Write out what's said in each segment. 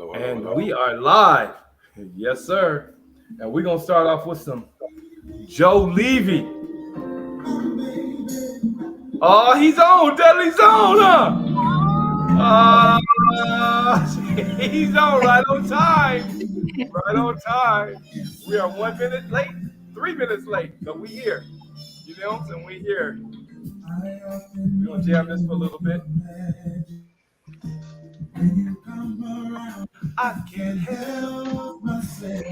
And we are live. Yes, sir. And we're going to start off with some Joe Levy. Oh, he's on. Dudley's on, huh? He's on right on time. Right on time. We are 1 minute late, 3 minutes late, but we here. You know what I'm saying? We here. We're going to jam this for a little bit. I can't help myself.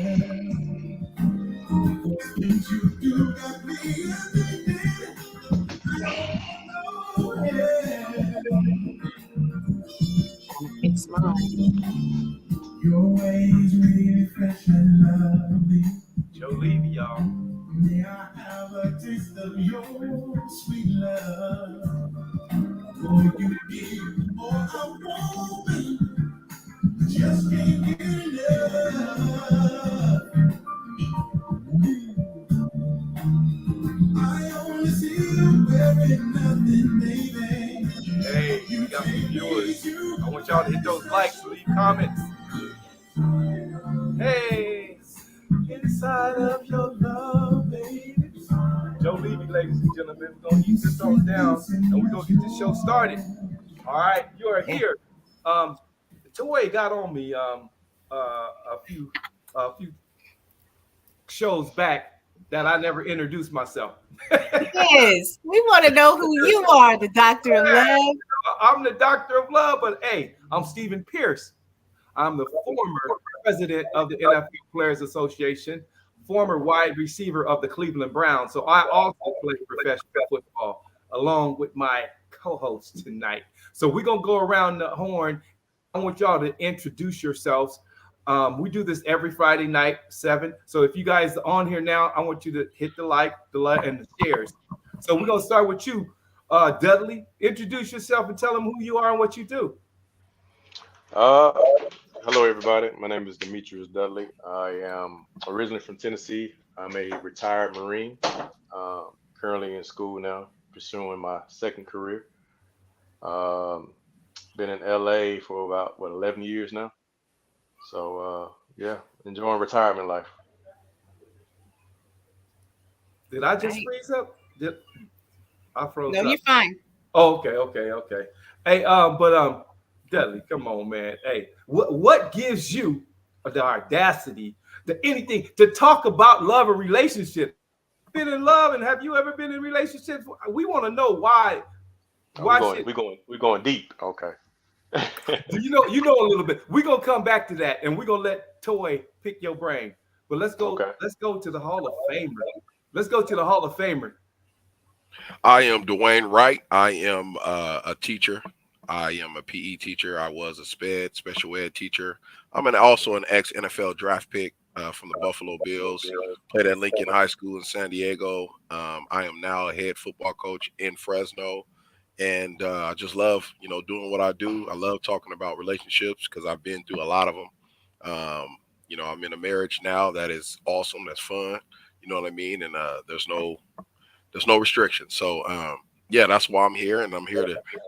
Things you do got me addicted. Oh, yeah. It's mine. Your ways really fresh and lovely. Joe Levy, y'all. May I have a taste of your sweet love? Boy, you give more I want. Just can't get enough. I only see you wearing nothing, baby. Hey, you got some viewers. I want y'all to hit those likes, leave comments. Hey, inside of your love, baby. Joe Levy, ladies and gentlemen, we're gonna eat this on down, and we're gonna get this show started. All right, you are here. Toy got on me a few shows back that I never introduced myself. Yes, we want to know who you are, the Doctor of Love. I'm the Doctor of Love, but hey, I'm Stephen Pierce. I'm the former president of the NFL Players Association, former wide receiver of the Cleveland Browns. So I also play professional football along with my co-host tonight. So we're going to go around the horn. I want y'all to introduce yourselves. We do this every Friday night, 7. So if you guys are on here now, I want you to hit the like, and the shares. So we're going to start with you, Dudley. Introduce yourself and tell them who you are and what you do. Hello, everybody. My name is Demetrius Dudley. I am originally from Tennessee. I'm a retired Marine, currently in school now, pursuing my second career. Been in LA for about, 11 years now. So, yeah, enjoying retirement life. Did I just freeze up? I froze No, up. you're fine. Oh, okay. Hey, Dudley, come on, man. Hey, what gives you the audacity to talk about love and relationships? Been in love, and have you ever been in relationships? We want to know why. We're going deep. Okay. You know a little bit. We're gonna come back to that, and we're gonna let Toy pick your brain. But let's go. Okay. Let's go to the Hall of Famer. Let's go to the Hall of Famer. I am Dwayne Wright. I am a teacher. I am a PE teacher. I was a special ed teacher. I'm also an ex-NFL draft pick from the Buffalo Bills. Played at Lincoln High School in San Diego. I am now a head football coach in Fresno. And I just love, doing what I do. I love talking about relationships because I've been through a lot of them. I'm in a marriage now that is awesome. That's fun. You know what I mean? And there's no restrictions. So, yeah, that's why I'm here. And I'm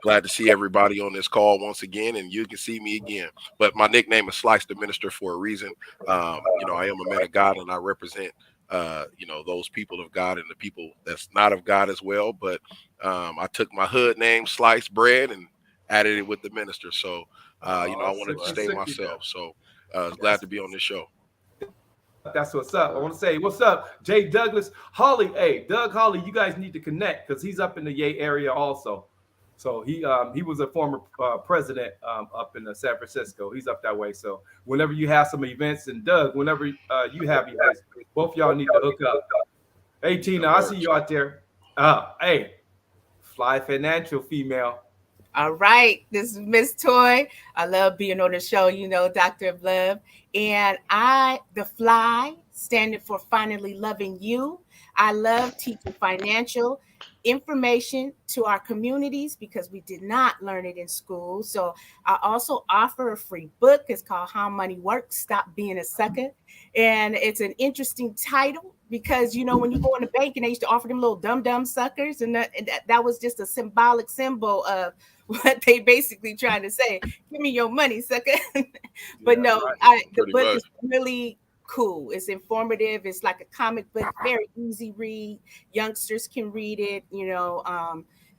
glad to see everybody on this call once again. And you can see me again. But my nickname is Slice the Minister for a reason. I am a man of God and I represent those people of God and the people that's not of God as well. But I took my hood name, Slice Bread, and added it with the minister. So, I wanted to stay myself. So glad to be on this show. That's what's up. I want to say, what's up, Jay Douglas, Holly. Hey, Doug Holly, you guys need to connect because he's up in the Yay area also. So he was a former president up in San Francisco. He's up that way. So whenever you have some events, and Doug, whenever you have events, both y'all need to hook up. Hey, Tina, I see you out there. Hey, Fly Financial female. All right, this is Miss Toy. I love being on the show, Doctor of Love. And the Fly, standing for Finally Loving You. I love teaching financial information to our communities because we did not learn it in school. So I also offer a free book. It's called How Money Works, Stop Being a Sucker. And it's an interesting title because, when you go in the bank and they used to offer them little dumb suckers, and that was just a symbol of what they basically trying to say. Give me your money, sucker. But Yeah, no, right. the Pretty book much. is really cool. It's informative. It's like a comic book, very easy read. Youngsters can read it,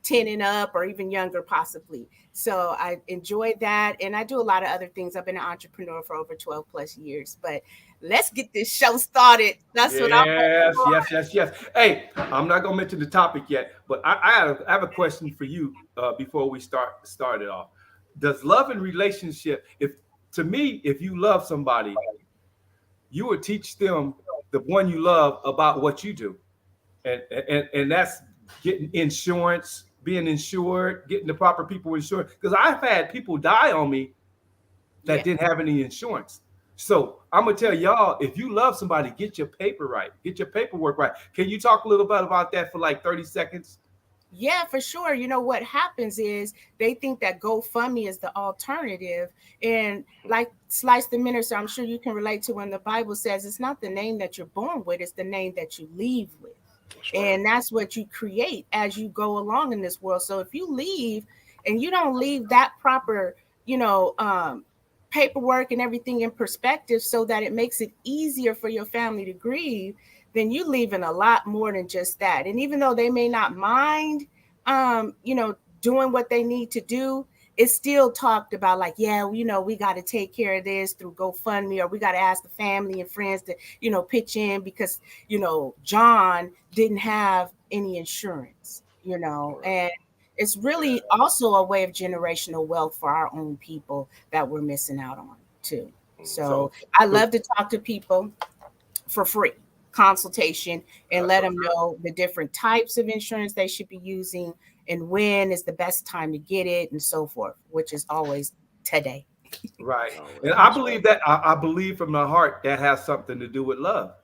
10 and up or even younger possibly. So I enjoyed that. And I do a lot of other things. I've been an entrepreneur for over 12 plus years, but let's get this show started. That's what I'm Yes. Hey, I'm not gonna mention the topic yet, but I have a question for you before we start it off. Does love and relationship, if you love somebody, you would teach them, the one you love, about what you do, and that's getting insurance, being insured, getting the proper people insured. Because I've had people die on me that Yeah. didn't have any insurance. So I'm gonna tell y'all, if you love somebody, get your paper right, get your paperwork right. Can you talk a little bit about that for like 30 seconds? Yeah, for sure. You know what happens is they think that GoFundMe is the alternative. And like Slice the Minister, I'm sure you can relate to when the Bible says it's not the name that you're born with, it's the name that you leave with. That's right. And that's what you create as you go along in this world. So if you leave and you don't leave that proper, paperwork and everything in perspective so that it makes it easier for your family to grieve, then you leaving a lot more than just that. And even though they may not mind, doing what they need to do, it's still talked about like, yeah, we got to take care of this through GoFundMe, or we got to ask the family and friends to, pitch in because, John didn't have any insurance, and it's really also a way of generational wealth for our own people that we're missing out on too. So I love to talk to people for free consultation and let them know the different types of insurance they should be using and when is the best time to get it and so forth, which is always today. Right. And I believe that I believe from my heart that has something to do with love.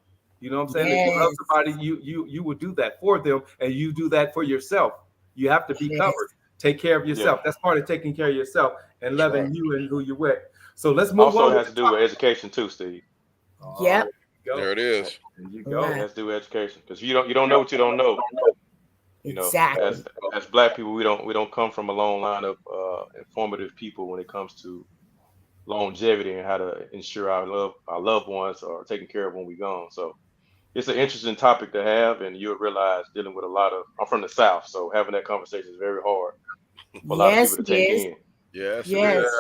You know what I'm saying? If you love Yes. somebody, you would do that for them, and you do that for yourself. You have to be Yes. covered. Take care of yourself. That's part of taking care of yourself and loving right. you and who you're with. So let's move Also, on. it has to do with education too, Steve. Yep. There it is. There you go. Right. It has to do with education because you don't know what you don't know. Exactly. As Black people, we don't come from a long line of informative people when it comes to longevity and how to ensure our loved ones are taken care of when we're gone. So it's an interesting topic to have, and you'll realize dealing with I'm from the South, so having that conversation is very hard for a lot of Yes, people to it take is. in. Yes, Yes. it is.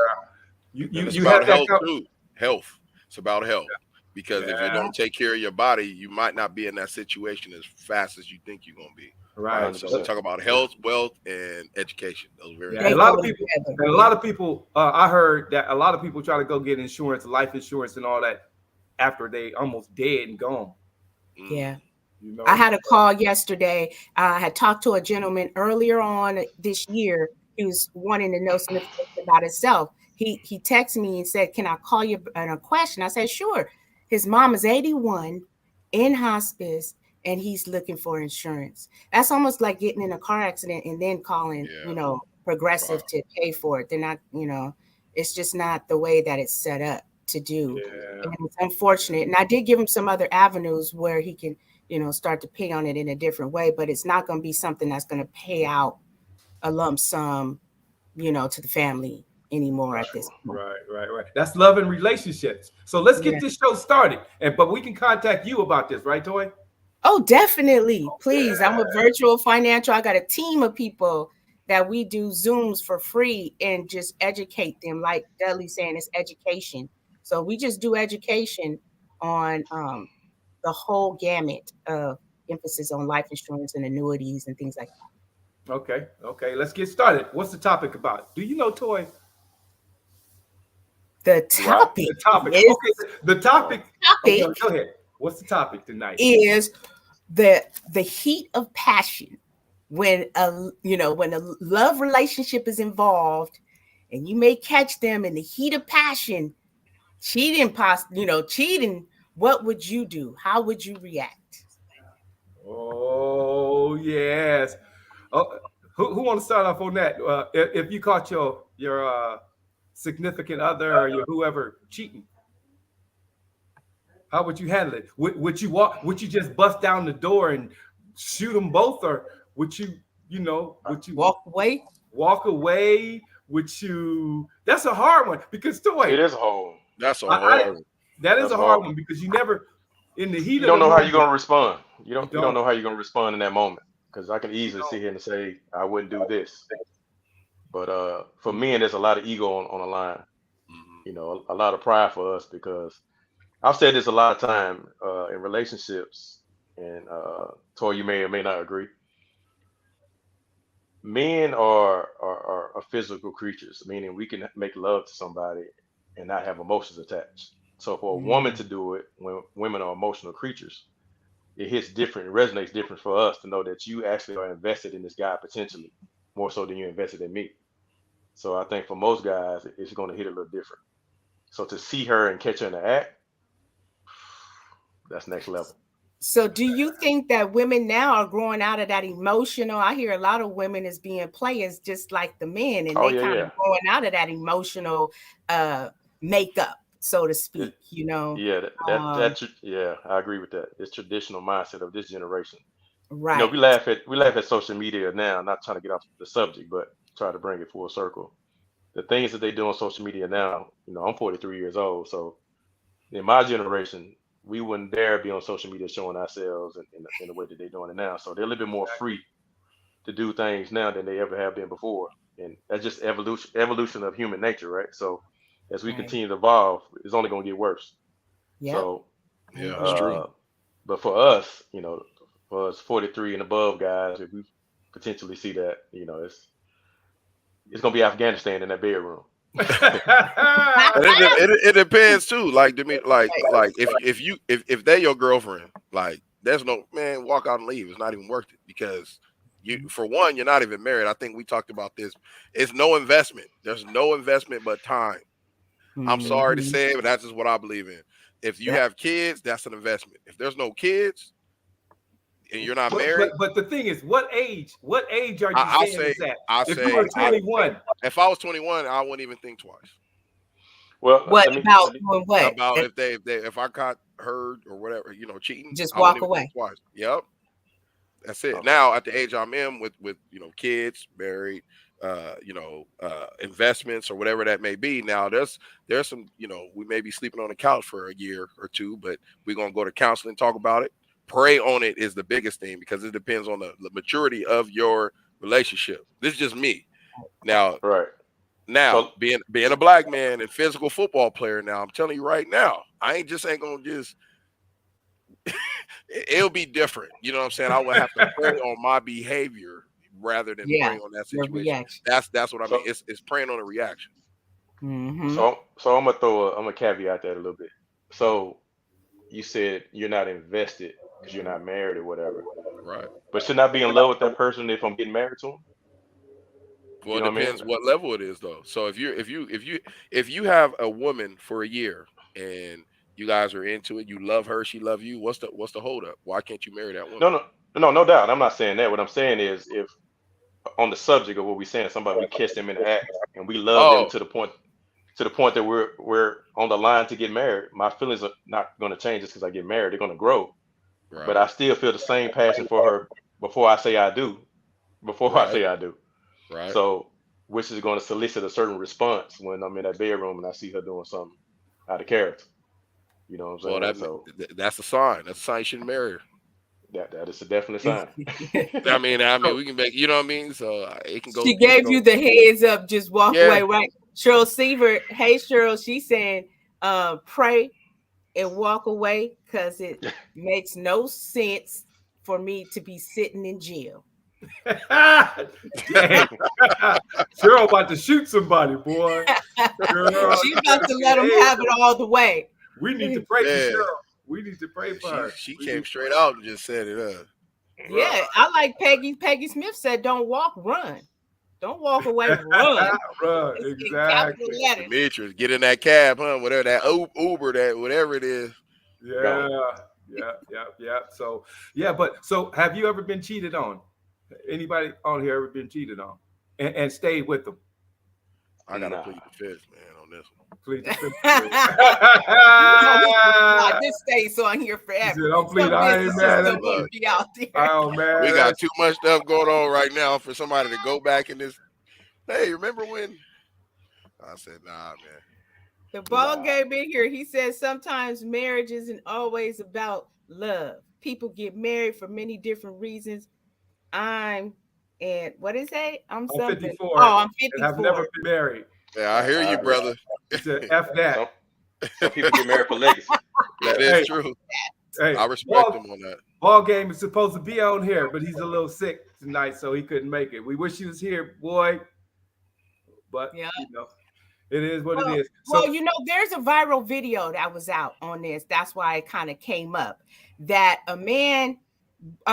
You And it's you about have that health too. Health. It's about health. Because if you Yeah. don't take care of your body, you might not be in that situation as fast as you think you're gonna be. right. So we talk about health, wealth, and education. Those are very Yeah, They a lot go of people, together. and a lot of people. I heard that a lot of people try to go get insurance, life insurance, and all that after they almost dead and gone. Mm. Yeah. You know, I had a call yesterday. I had talked to a gentleman earlier on this year. He was wanting to know some information about himself. He texted me and said, "Can I call you on a question?" I said, "Sure." His mom is 81 in hospice, and he's looking for insurance. That's almost like getting in a car accident and then calling, Yeah. Progressive Wow. to pay for it. They're not, it's just not the way that it's set up to do. yeah, And it's unfortunate. And I did give him some other avenues where he can, start to pay on it in a different way, but it's not going to be something that's going to pay out a lump sum, to the family anymore at this point. right. That's love and relationships. So let's get Yeah. this show started, but we can contact you about this, right, Toy? Oh, definitely. Please. I'm a virtual financial. I got a team of people that we do Zooms for free and just educate them. Like Dudley's saying, it's education. So we just do education on the whole gamut of emphasis on life insurance and annuities and things like that. Okay. Let's get started. What's the topic about? Do you know, Toy? The topic, The topic. is, Okay. The topic. topic Okay, go ahead. What's the topic tonight? is the heat of passion when a love relationship is involved, and you may catch them in the heat of passion cheating. What would you do? How would you react? Oh yes. Oh, who want to start off on that? If you caught your significant other or your whoever cheating, how would you handle it? Would you walk? Would you just bust down the door and shoot them both, or would you? Would you Walk away? walk away? Would you? That's a hard one because Toy. It is a whole. That's a I- hard. That is That's a hard hard. one because you never in the heat You of don't the know how moment, you're gonna respond. You don't. don't know how you're gonna respond in that moment. Because I can easily don't. sit here and say I wouldn't do this. But for men, there's a lot of ego on the line. Mhm. You know, a lot of pride for us because I've said this a lot of time in relationships, and Toy, you may or may not agree. Men are physical creatures, meaning we can make love to somebody and not have emotions attached. So for a woman to do it, when women are emotional creatures, it hits different, it resonates different for us to know that you actually are invested in this guy potentially more so than you invested in me. So I think for most guys, it's going to hit a little different. So to see her and catch her in the act, that's next level. So do you think that women now are growing out of that emotional? I hear a lot of women as being players just like the men, and Oh, they yeah, kind yeah. of growing out of that emotional makeup, so to speak, you know. Yeah, yeah, I agree with that. It's traditional mindset of this generation. You know, Right. we laugh at social media now, not trying to get off the subject, but try to bring it full circle. The things that they do on social media now, you know, I'm 43 years old, so in my generation, we wouldn't dare be on social media showing ourselves in the way that they're doing it now. So they're a little bit more free to do things now than they ever have been before. And that's just evolution of human nature, right? So as we Right. continue to evolve, it's only going to get worse. Yep. So, Yeah, it's true. but for us, you know, for us 43 and above guys, if we potentially see that, you know, it's going to be Afghanistan in that bedroom. And it depends too. Like to me, like if they your girlfriend, like there's no man walk out and leave. It's not even worth it because you for one you're not even married. I think we talked about this. It's no investment. There's no investment but time. I'm sorry to say it, but that's just what I believe in. If you have kids, that's an investment. If there's no kids and you're not married, but the thing is, what age? What age are you I'll saying say- is that? I'll If say you were 21, if I was 21, I wouldn't even think twice Well, What let me- about doing what? about if I got heard or whatever, you know, cheating. Just I wouldn't walk even think away. twice. Yep. That's it. Okay. Now at the age I'm in with you know kids, married, investments or whatever that may be. Now there's some, you know, we may be sleeping on the couch for a year or two, but we're gonna go to counseling, talk about it. Pray on it is the biggest thing because it depends on the maturity of your relationship. This is just me. Now right. now So- being a black man and physical football player, now I'm telling you right now, I ain't gonna just it'll be different. You know what I'm saying? I would have to pray on my behavior rather than Yeah, praying on that your situation. reaction. That's what I mean. So- It's praying on a reaction. Mhm. So I'm gonna caveat that a little bit. So you said you're not invested because you're not married or whatever, Right. but should I be in love with that person if I'm getting married to him? Well, You know it what I mean? depends what level it is though. So if you have a woman for a year and you guys are into it, you love her, she love you, what's the hold up? Why can't you marry that woman? No doubt. I'm not saying that. What I'm saying is, if on the subject of what we're saying, somebody we kiss them in the act and we love them to the point that we're on the line to get married, my feelings are not going to change just because I get married. They're going to grow, Right. but I still feel the same passion for her before I say I do. Right. So, which is going to solicit a certain response when I'm in that bedroom and I see her doing something out of character. You know what I'm saying? Well, that's a sign. That's a sign you shouldn't marry her. That is a definite sign. I mean, we can make, you know what I mean? So it can go. She gave you the heads up, just walk Yeah. away, right? Cheryl Seaver, hey Cheryl, she's saying pray and walk away because it makes no sense for me to be sitting in jail. Dang. Cheryl about to shoot somebody, boy. Girl, She's about to let them have it all the way. we need to pray Yeah. for Cheryl. We need to pray for her. She We came need- straight out and just said it up. Yeah, I like Peggy. Peggy Smith said, "Don't walk, run. Don't walk away, run." Run, It's in exactly. capital letters. Demetrius, get in that cab, huh? Whatever that Uber, that whatever it is. Yeah. So so have you ever been cheated on? Anybody on here ever been cheated on and stayed with them? I gotta Nah. plead the fifth, man, on this one. Please. This stays on here forever. I'm pleading. I ain't Businesses mad don't at want to be out there. Oh man, We got too much stuff going on right now for somebody to go back in this Hey, remember when? I said, nah, man. The ball Nah. game in here. He says sometimes marriage isn't always about love. People get married for many different reasons. I'm and what is that? I'm something. 54 Oh, I'm and have never 54. been married. Yeah, I hear you, agree. brother. He said, F that. Some people get married for legacy. That Hey. is true. Hey, I respect him on that. Ball game is supposed to be on here, but he's a little sick tonight, so he couldn't make it. We wish he was here, boy. But Yeah. you know, it is what it is. So Well, you know, there's a viral video that was out on this. That's why it kind of came up that a man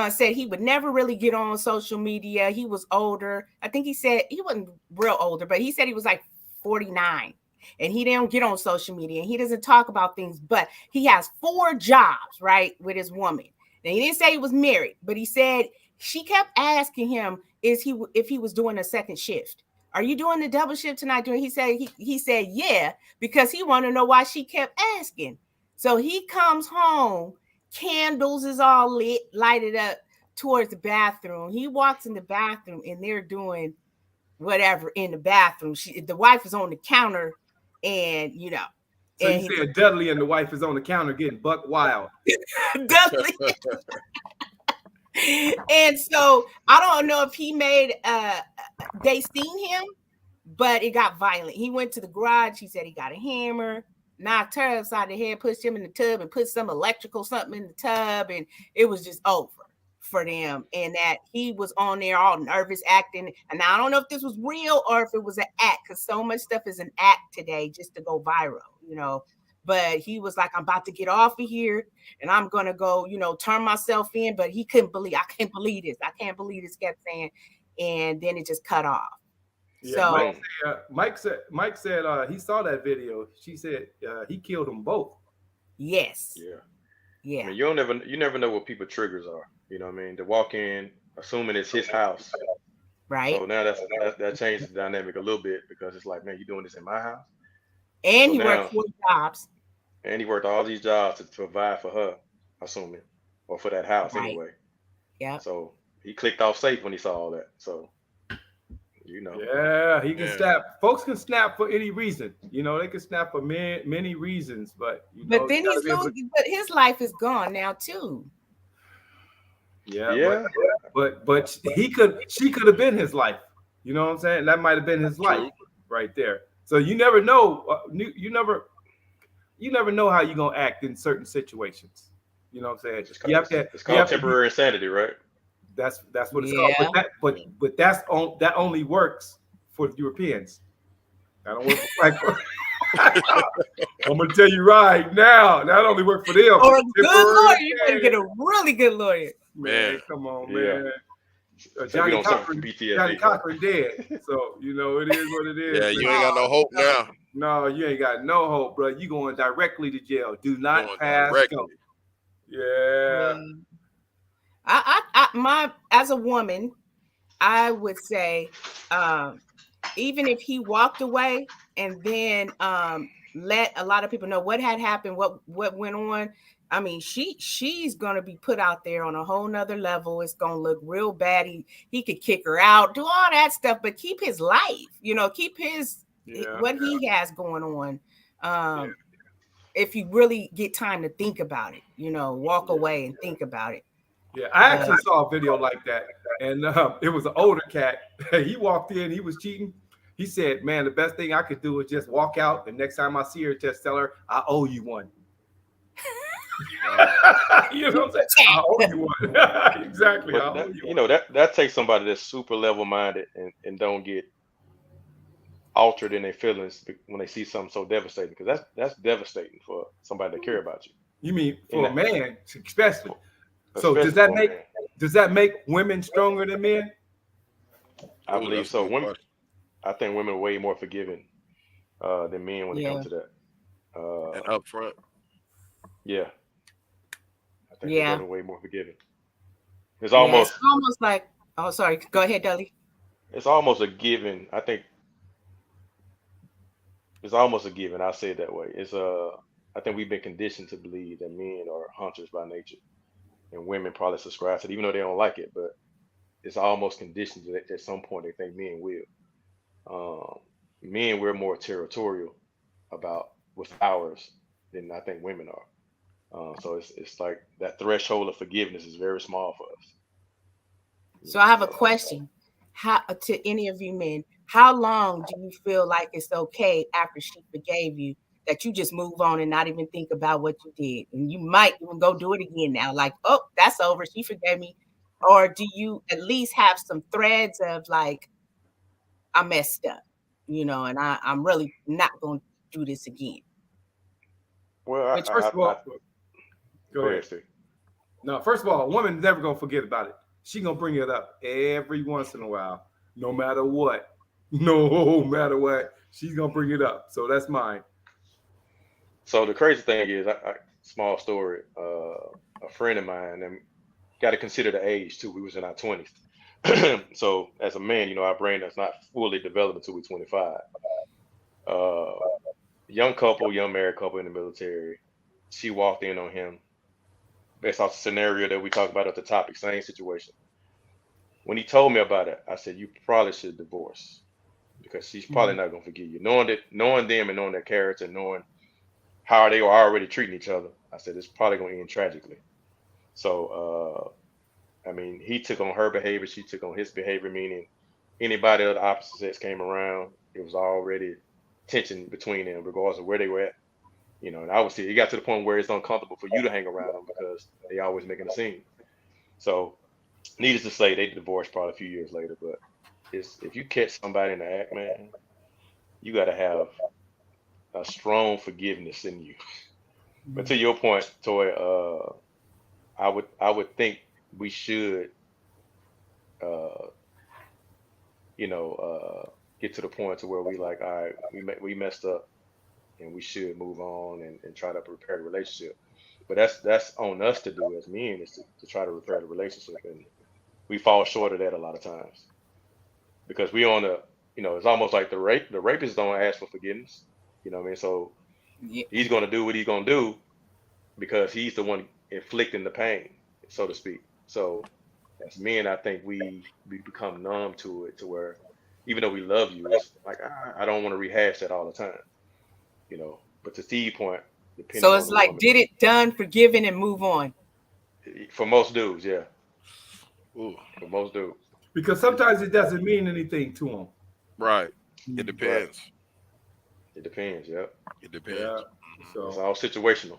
said he would never really get on social media. He was older. I think he said he wasn't real older, but he said he was like 49 and he didn't get on social media and he doesn't talk about things, but he has 4 jobs, right, with his woman. Now, he didn't say he was married, but he said she kept asking him if he was doing a second shift. Are you doing the double shift tonight? He said yeah, because he wanted to know why she kept asking. So he comes home, candles is all lit, lighted up towards the bathroom. He walks in the bathroom and they're doing whatever in the bathroom. The wife is on the counter, and you know. So you said Dudley and the wife is on the counter getting buck wild. Dudley. And so I don't know if he made they seen him, but it got violent. He went to the garage. He said he got a hammer, knocked her upside the head, pushed him in the tub, and put some electrical something in the tub, and it was just over for them. And that he was on there all nervous, acting. And I don't know if this was real or if it was an act, because so much stuff is an act today just to go viral, you know. But he was like, I'm about to get off of here and I'm going to go, you know, turn myself in. But he couldn't believe, I can't believe this. I can't believe this, kept saying. And then it just cut off. Yeah, So Mike said he saw that video. She said he killed them both. Yes. Yeah. Yeah. I mean, you never know what people triggers are. You know what I mean? To walk in assuming it's his house. Right. So now that changes the dynamic a little bit, because it's like, man, you doing this in my house? And So he now- worked 4 jobs. And he worked all these jobs to provide for her, assuming, or for that house Right. anyway. Yeah. So he clicked off safe when he saw all that. So, you know. Yeah, he can Yeah. snap. Folks can snap for any reason. You know, they can snap for many reasons, but you know, But then you gotta be able to- but his life is gone now too. yeah. But she could have been his life. You know what I'm saying? That might have been his life right there. So you never know. You never know how you're gonna act in certain situations. You know what I'm saying? It's called temporary insanity, right? That's what it's called. But that only works for Europeans. That don't work for black folks. I'm gonna tell you right now, that only works for them. Or a good lawyer. You gotta get a really good lawyer. Man, come on, Yeah. man. So Johnny we don't suffer from Cochran PTSD. dead. So you know it is what it is. Yeah, you ain't got no hope now. No, you ain't got no hope, bro. You going directly to jail. Do not Going pass directly. go. Yeah. I as a woman, I would say, even if he walked away and then let a lot of people know what had happened, what went on. I mean, she's gonna be put out there on a whole nother level. It's gonna look real bad. He could kick her out, do all that stuff, but keep his life, you know, keep his what he has going on. If you really get time to think about it, you know, walk away and think about it. Yeah, I actually saw a video like that, and it was an older cat. He walked in, he was cheating. He said, "Man, the best thing I could do is just walk out, and next time I see her, just tell her I owe you one." You know what I'm saying? I owe you one. Exactly. But I owe that, you you one. know, that takes somebody that's super level minded and don't get altered in their feelings when they see something so devastating, because that's devastating for somebody to care about you. You mean for a man, especially? So Especially does that make women stronger than men? I Ooh, believe that's a so. good Women, question. I think women are way more forgiving than men when it comes to that. And up front. Yeah. I think Yeah. women are way more forgiving. It's almost it's almost like, oh, sorry. Go ahead, Dudley. it's almost a given. I think it's almost a given. I'll say it that way. I think we've been conditioned to believe that men are hunters by nature, and women probably subscribe to it, even though they don't like it. But it's almost conditioned that at some point they think men will. Men, we're more territorial about with ours than I think women are. So it's like that threshold of forgiveness is very small for us. So I have a question. How to any of you men, how long do you feel like it's okay after she forgave you that you just move on and not even think about what you did? And you might even go do it again now, like, oh, that's over. She forgave me. Or do you at least have some threads of like, I messed up, and I'm really not going to do this again? Well, Which, first of all, go go ahead, ahead. Steve. No, first of all, a woman's never gonna forget about it. She gonna bring it up every once in a while, no matter what. No matter what, she's gonna bring it up. So that's mine. So the crazy thing is, small story. A friend of mine, and got to consider the age too. We was in our 20s. So as a man, our brain is not fully developed until we're 25. Uh, young married couple in the military. She walked in on him based off the scenario that we talked about at the topic, same situation. When he told me about it, I said, you probably should divorce because she's probably not going to forgive you. Knowing them and knowing their character, knowing how they were already treating each other, I said, it's probably going to end tragically. So, he took on her behavior. She took on his behavior, meaning anybody of the opposite sex came around, it was already tension between them, regardless of where they were at. And obviously it got to the point where it's uncomfortable for you to hang around them because they always making a scene. So needless to say, they divorced probably a few years later. But if you catch somebody in the act, man, you got to have a strong forgiveness in you. But to your point, Toy, I would think we should, get to the point to where we like, all right, we messed up, and we should move on and try to repair the relationship. But that's on us to do as men, is to try to repair the relationship, and we fall short of that a lot of times because we on the, it's almost like the rapist don't ask for forgiveness. You know what I mean? So he's gonna do what he's gonna do because he's the one inflicting the pain, so to speak. So as men, I think we become numb to it, to where even though we love you, it's like I don't want to rehash that all the time. But to Steve's point, depending So on it's the like, woman, did it, done, forgiven, and move on. for most dudes, yeah. Ooh, For most dudes, Because sometimes it doesn't mean anything to them. right. It depends. it depends. Yeah, It depends. Yeah. it's So all situational.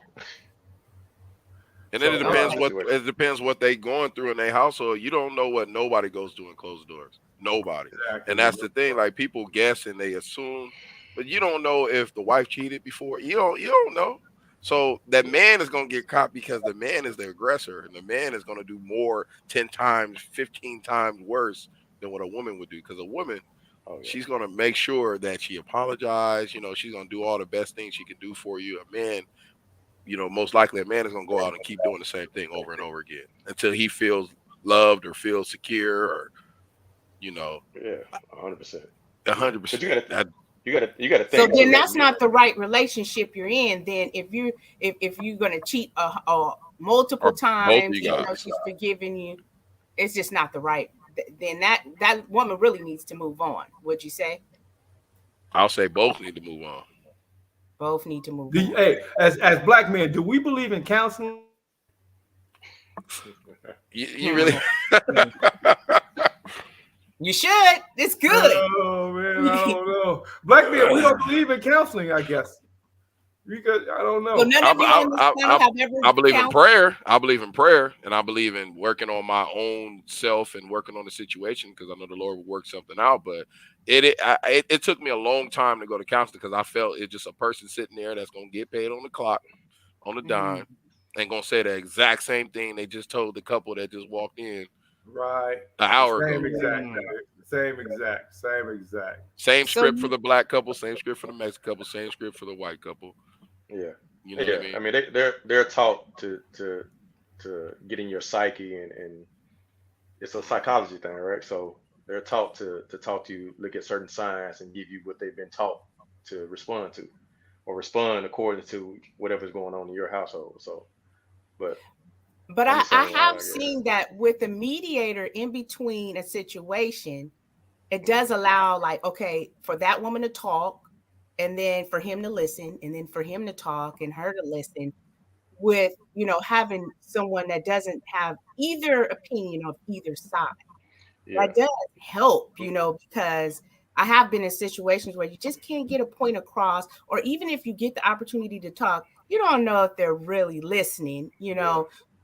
And then So, it depends what they going through in their household. You don't know what nobody goes through in closed doors. Nobody. exactly. And that's the thing. Like, people guess and they assume, but you don't know if the wife cheated before. You don't know. So that man is gonna get caught because the man is the aggressor, and the man is gonna do more 10 times, 15 times worse than what a woman would do. Because a woman, Oh yeah. she's gonna make sure that she apologizes. She's gonna do all the best things she can do for you. A man, most likely a man is going to go out and keep doing the same thing over and over again until he feels loved or feels secure or, Yeah, 100%. 100%. But you gotta think. So then too, that's like, not the right relationship you're in. Then if you're gonna cheat multiple Or both times, of you even though guys. she's forgiving you, it's just not the right. Then that woman really needs to move on. Would you say? I'll say both need to move on. Both need to move on. Hey, as black men, do we believe in counseling? You really? You should. It's good. Oh man, I don't know. Black men, we don't believe in counseling, I guess. Because I don't know. Well, none of you in this panel have ever I believe in counseled. prayer. I believe in prayer, and I believe in working on my own self and working on the situation because I know the Lord will work something out. But it took me a long time to go to counseling because I felt it's just a person sitting there that's going to get paid on the clock, on the dime, and going to say the exact same thing they just told the couple that just walked in Right. an hour Same ago. exact. Same So script for the black couple, same script for the Mexican couple, same script for the white couple. Yeah. You know what I mean? They're taught to get in your psyche, and it's a psychology thing, right? So they're taught to talk to you, look at certain signs, and give you what they've been taught to respond to, or respond according to whatever's going on in your household. So, but I I'm saying, have seen that with a mediator in between a situation, it does allow, like, okay, for that woman to talk, and then for him to listen, and then for him to talk and her to listen, with, having someone that doesn't have either opinion of either side. Yeah. That does help, because I have been in situations where you just can't get a point across, or even if you get the opportunity to talk, you don't know if they're really listening,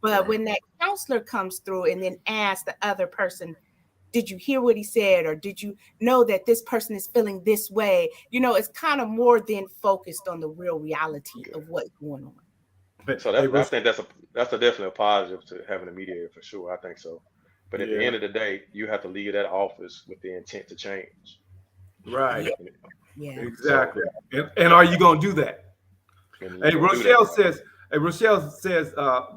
But when that counselor comes through and then asks the other person, did you hear what he said? Or did you know that this person is feeling this way? It's kind of more than focused on the real reality of what's going on. So I think that's definitely a positive to having a mediator for sure. I think so. But at the end of the day, you have to leave that office with the intent to change. Right. Yeah. Exactly. And are you going to do that? Hey, Rochelle says,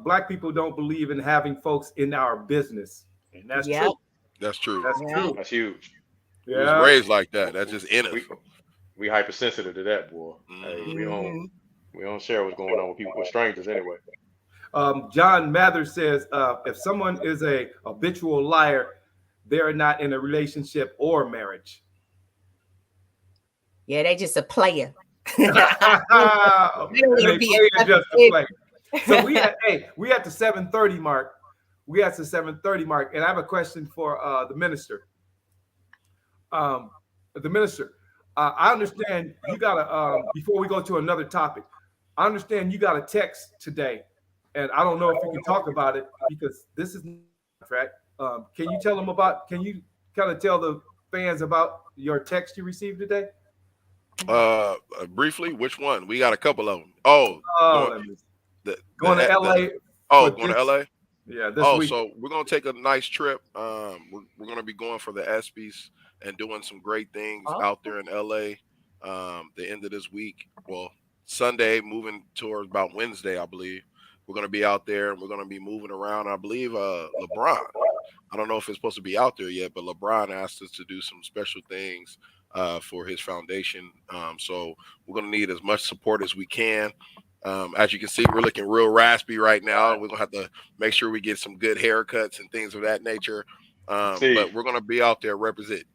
Black people don't believe in having folks in our business. And that's true. That's true. That's true. That's huge. Yeah. We was raised like that. That's just in us. We hypersensitive to that, boy. Mm-hmm. Hey, we don't share what's going on with strangers anyway. John Mather says, if someone is a habitual liar, they're not in a relationship or marriage. Yeah, they just a player. They just a player. So we at the 7:30 mark. We at the 7:30 mark, and I have a question for the minister. I understand you got to before we go to another topic. I understand you got a text today, and I don't know if you can talk about it because this is right. Can you tell them about? Can you kind of tell the fans about your text you received today? Briefly, which one? We got a couple of them. Going to LA. Going to LA. Yeah. This week. So we're gonna take a nice trip. We're gonna be going for the ESPYs and doing some great things out there in LA. The end of this week. Well, Sunday, moving towards about Wednesday, I believe. We're going to be out there and we're going to be moving around. I believe LeBron, I don't know if it's supposed to be out there yet, but LeBron asked us to do some special things for his foundation. So we're going to need as much support as we can. As you can see, we're looking real raspy right now. We're going to have to make sure we get some good haircuts and things of that nature. But we're going to be out there representing.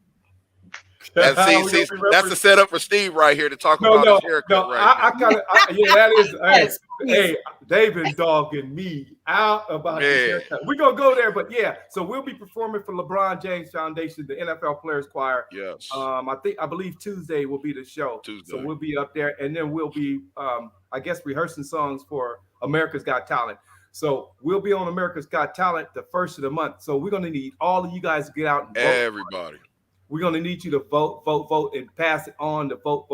That's the setup for Steve right here to talk about his haircut. That is. Hey, they've been dogging me out about his haircut. We're gonna go there, but yeah. So we'll be performing for LeBron James Foundation, the NFL Players Choir. Yes. I believe Tuesday will be the show. So we'll be up there, and then we'll be, I guess, rehearsing songs for America's Got Talent. So we'll be on America's Got Talent the first of the month. So we're gonna need all of you guys to get out and vote. Everybody. We're going to need you to vote, and pass it on to vote.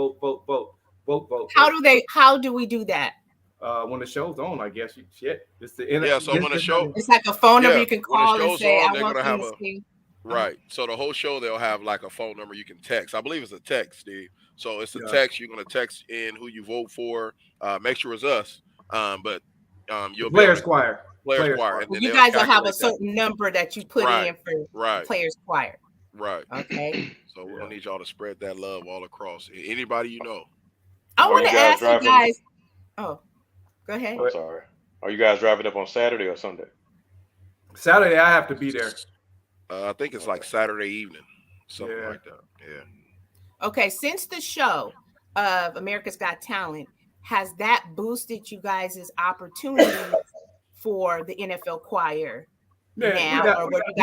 How do we do that? When the show's on, I guess. It's the so when the show, it's like a phone number you can call and say, on, they're going to have right. So the whole show, they'll have like a phone number you can text. I believe it's a text, Steve. So it's a text. You're going to text in who you vote for. Make sure it's us. But you'll Players Choir. Players Choir. And then you guys will have a certain number that you put in for Players Choir. Right. Okay. So we're gonna need y'all to spread that love all across. Anybody you know. I want to ask you guys. Oh, go ahead. I'm sorry. Are you guys driving up on Saturday or Sunday? Saturday, I have to be there. I think it's like Saturday evening, something like that. Yeah. Okay. Since the show of America's Got Talent, has that boosted you guys' opportunities for the NFL choir? Yeah, you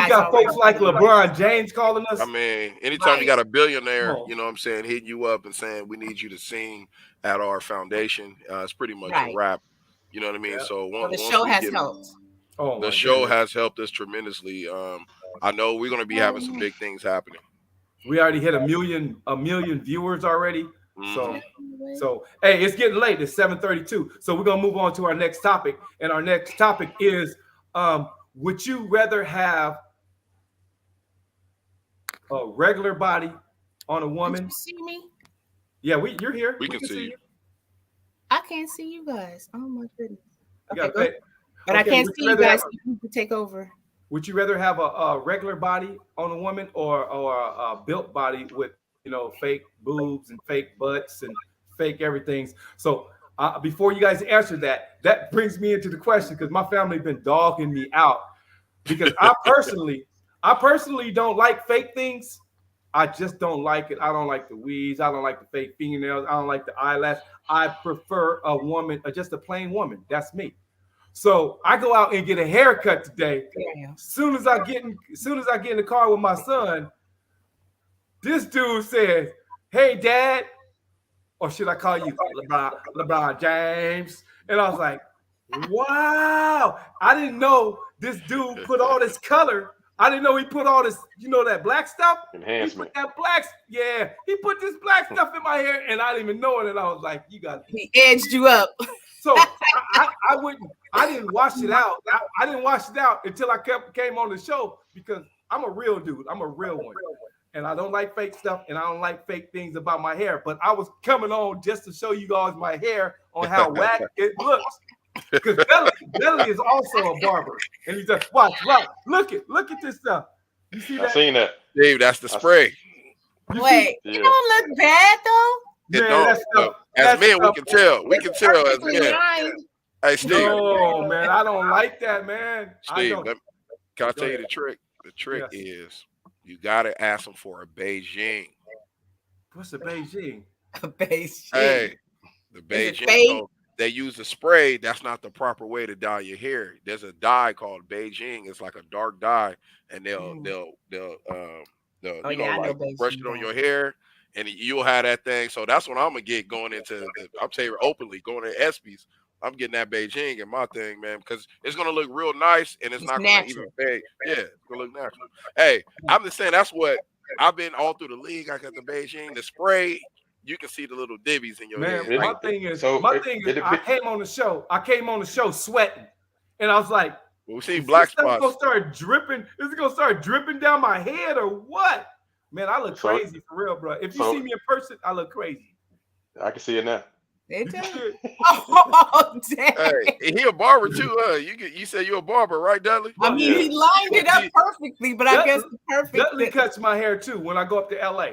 got folks like LeBron James calling us. I mean, anytime you got a billionaire, you know what I'm saying, hitting you up and saying we need you to sing at our foundation, it's pretty much a wrap. You know what I mean? Yeah. So the show has helped. The show has helped us tremendously. I know we're going to be having some big things happening. We already hit a million viewers already. Mm-hmm. So hey, it's getting late. It's 7:32. So we're gonna move on to our next topic, and our next topic is would you rather have a regular body on a woman? Can you see me? Yeah, you're here. We can see you. I can't see you guys. Oh my goodness. Okay, but I can't see you guys. You can take over. Would you rather have a regular body on a woman or a built body with fake boobs and fake butts and fake everything? So before you guys answer that brings me into the question, because my family been dogging me out because I personally don't like fake things. I just don't like it. I don't like the weaves. I don't like the fake fingernails. I don't like the eyelash. I prefer a woman, just a plain woman. That's me. So I go out and get a haircut today. As soon as I get in the car with my son, this dude says, "Hey, Dad," or should I call you LeBron James? And I was like, wow, I didn't know this dude put all this color. I didn't know he put all this, that black stuff. Enhancement. He put that he put this black stuff in my hair, and I didn't even know it. And I was like, he edged you up. So I didn't wash it out. I didn't wash it out until I came on the show, because I'm a real dude. I'm a real one. And I don't like fake stuff, and I don't like fake things about my hair. But I was coming on just to show you guys my hair on how whack it looks. Because Dudley is also a barber, and he just watch. Look at this stuff. You see that? I seen that, Dave. That's the spray. Wait, it don't look bad though. It don't. As men, we can tell. We can tell as men. Hey, Steve. No, man, I don't like that, man. Steve, can I tell you the trick? The trick is you gotta ask them for a Beijing. What's a Beijing? A Beijing. Hey, the Beijing. So they use the spray. That's not the proper way to dye your hair. There's a dye called Beijing. It's like a dark dye, and they'll brush it on your hair, and you'll have that thing. So that's what I'm gonna get going into. I'm telling you openly, going to ESPYs. I'm getting that Beijing in my thing, man, because it's gonna look real nice, and it's not gonna even fade. Yeah, it's gonna look natural. Hey, I'm just saying that's what I've been all through the league. I got the Beijing, the spray. You can see the little divvies in your head. My thing is, I came on the show sweating, and I was like, "We see black spots. Gonna start dripping. Is it gonna start dripping down my head or what?" Man, I look crazy for real, bro. If you see me in person, I look crazy. I can see it now. Oh, damn. Hey, he a barber too, huh? You said you're a barber, right, Dudley? I mean, he lined it up perfectly, but I guess the perfect. Dudley cuts my hair too when I go up to LA.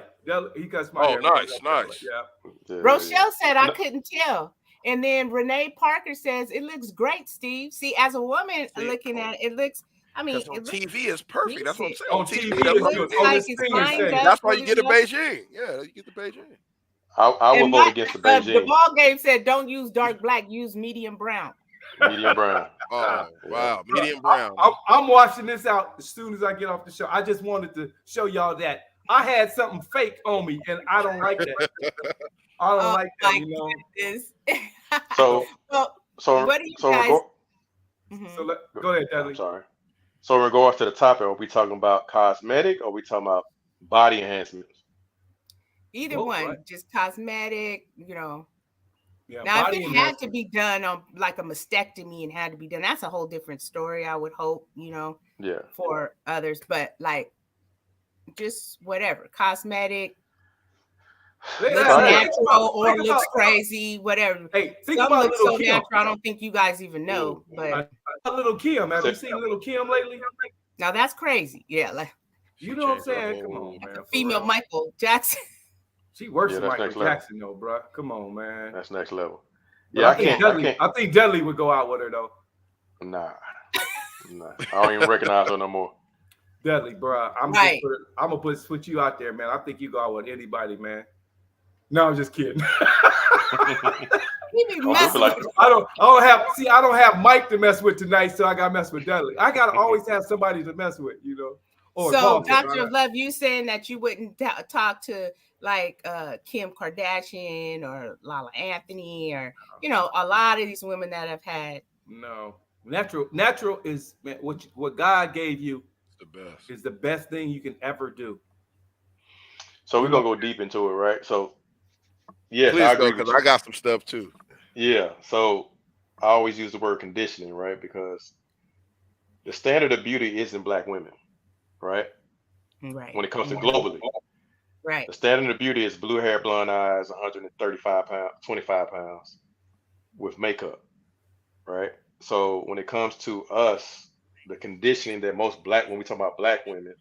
He cuts my hair. Oh, nice. Yeah. Rochelle said I couldn't tell. And then Renee Parker says it looks great, Steve. See, as a woman looking at it, looks. I mean, on TV is perfect. That's what I'm saying. On TV, that's why you get a Beijing. Yeah, you get the Beijing. I would vote against the Beijing. The ball game said don't use dark black, use medium brown. Medium brown. Oh, wow. Medium brown. I'm watching this out as soon as I get off the show. I just wanted to show y'all that I had something fake on me, and I don't like that. I don't like that, So what do you guys? Go ahead, Dudley. I'm sorry. So in regards to the topic, are we talking about cosmetic or are we talking about body enhancements? Either one, just cosmetic, Yeah, now, if it had to be done on like a mastectomy and had to be done, that's a whole different story, I would hope, for others. But like, just whatever, cosmetic, looks natural or looks crazy, whatever. Hey, think Some about look so Kim. natural, I don't think you guys even know. But Little Kim, have you seen Little Kim lately? Now that's crazy. Yeah, like you know what I'm saying? Come on, man. Female Michael Jackson. She works with Michael Jackson, though, bro. Come on, man. That's next level. Yeah, I think Dudley would go out with her, though. Nah. I don't even recognize her no more. Dudley, bro. I'm gonna put you out there, man. I think you go out with anybody, man. No, I'm just kidding. I don't have Mike to mess with tonight, so I gotta mess with Dudley. I gotta always have somebody to mess with, So, Dr. Love, you saying that you wouldn't talk to like Kim Kardashian or Lala Anthony or a lot of these women that have had natural is what God gave you the best. Is the best thing you can ever do. So we're gonna go deep into it, right? So yes, please, I agree because I got some stuff too. Yeah, so I always use the word conditioning, right? Because the standard of beauty isn't black women, right? Right. When it comes to globally. Right. The standard of beauty is blue hair, blonde eyes, 135 pounds, 25 pounds with makeup, right? So when it comes to us, the conditioning that when we talk about black women,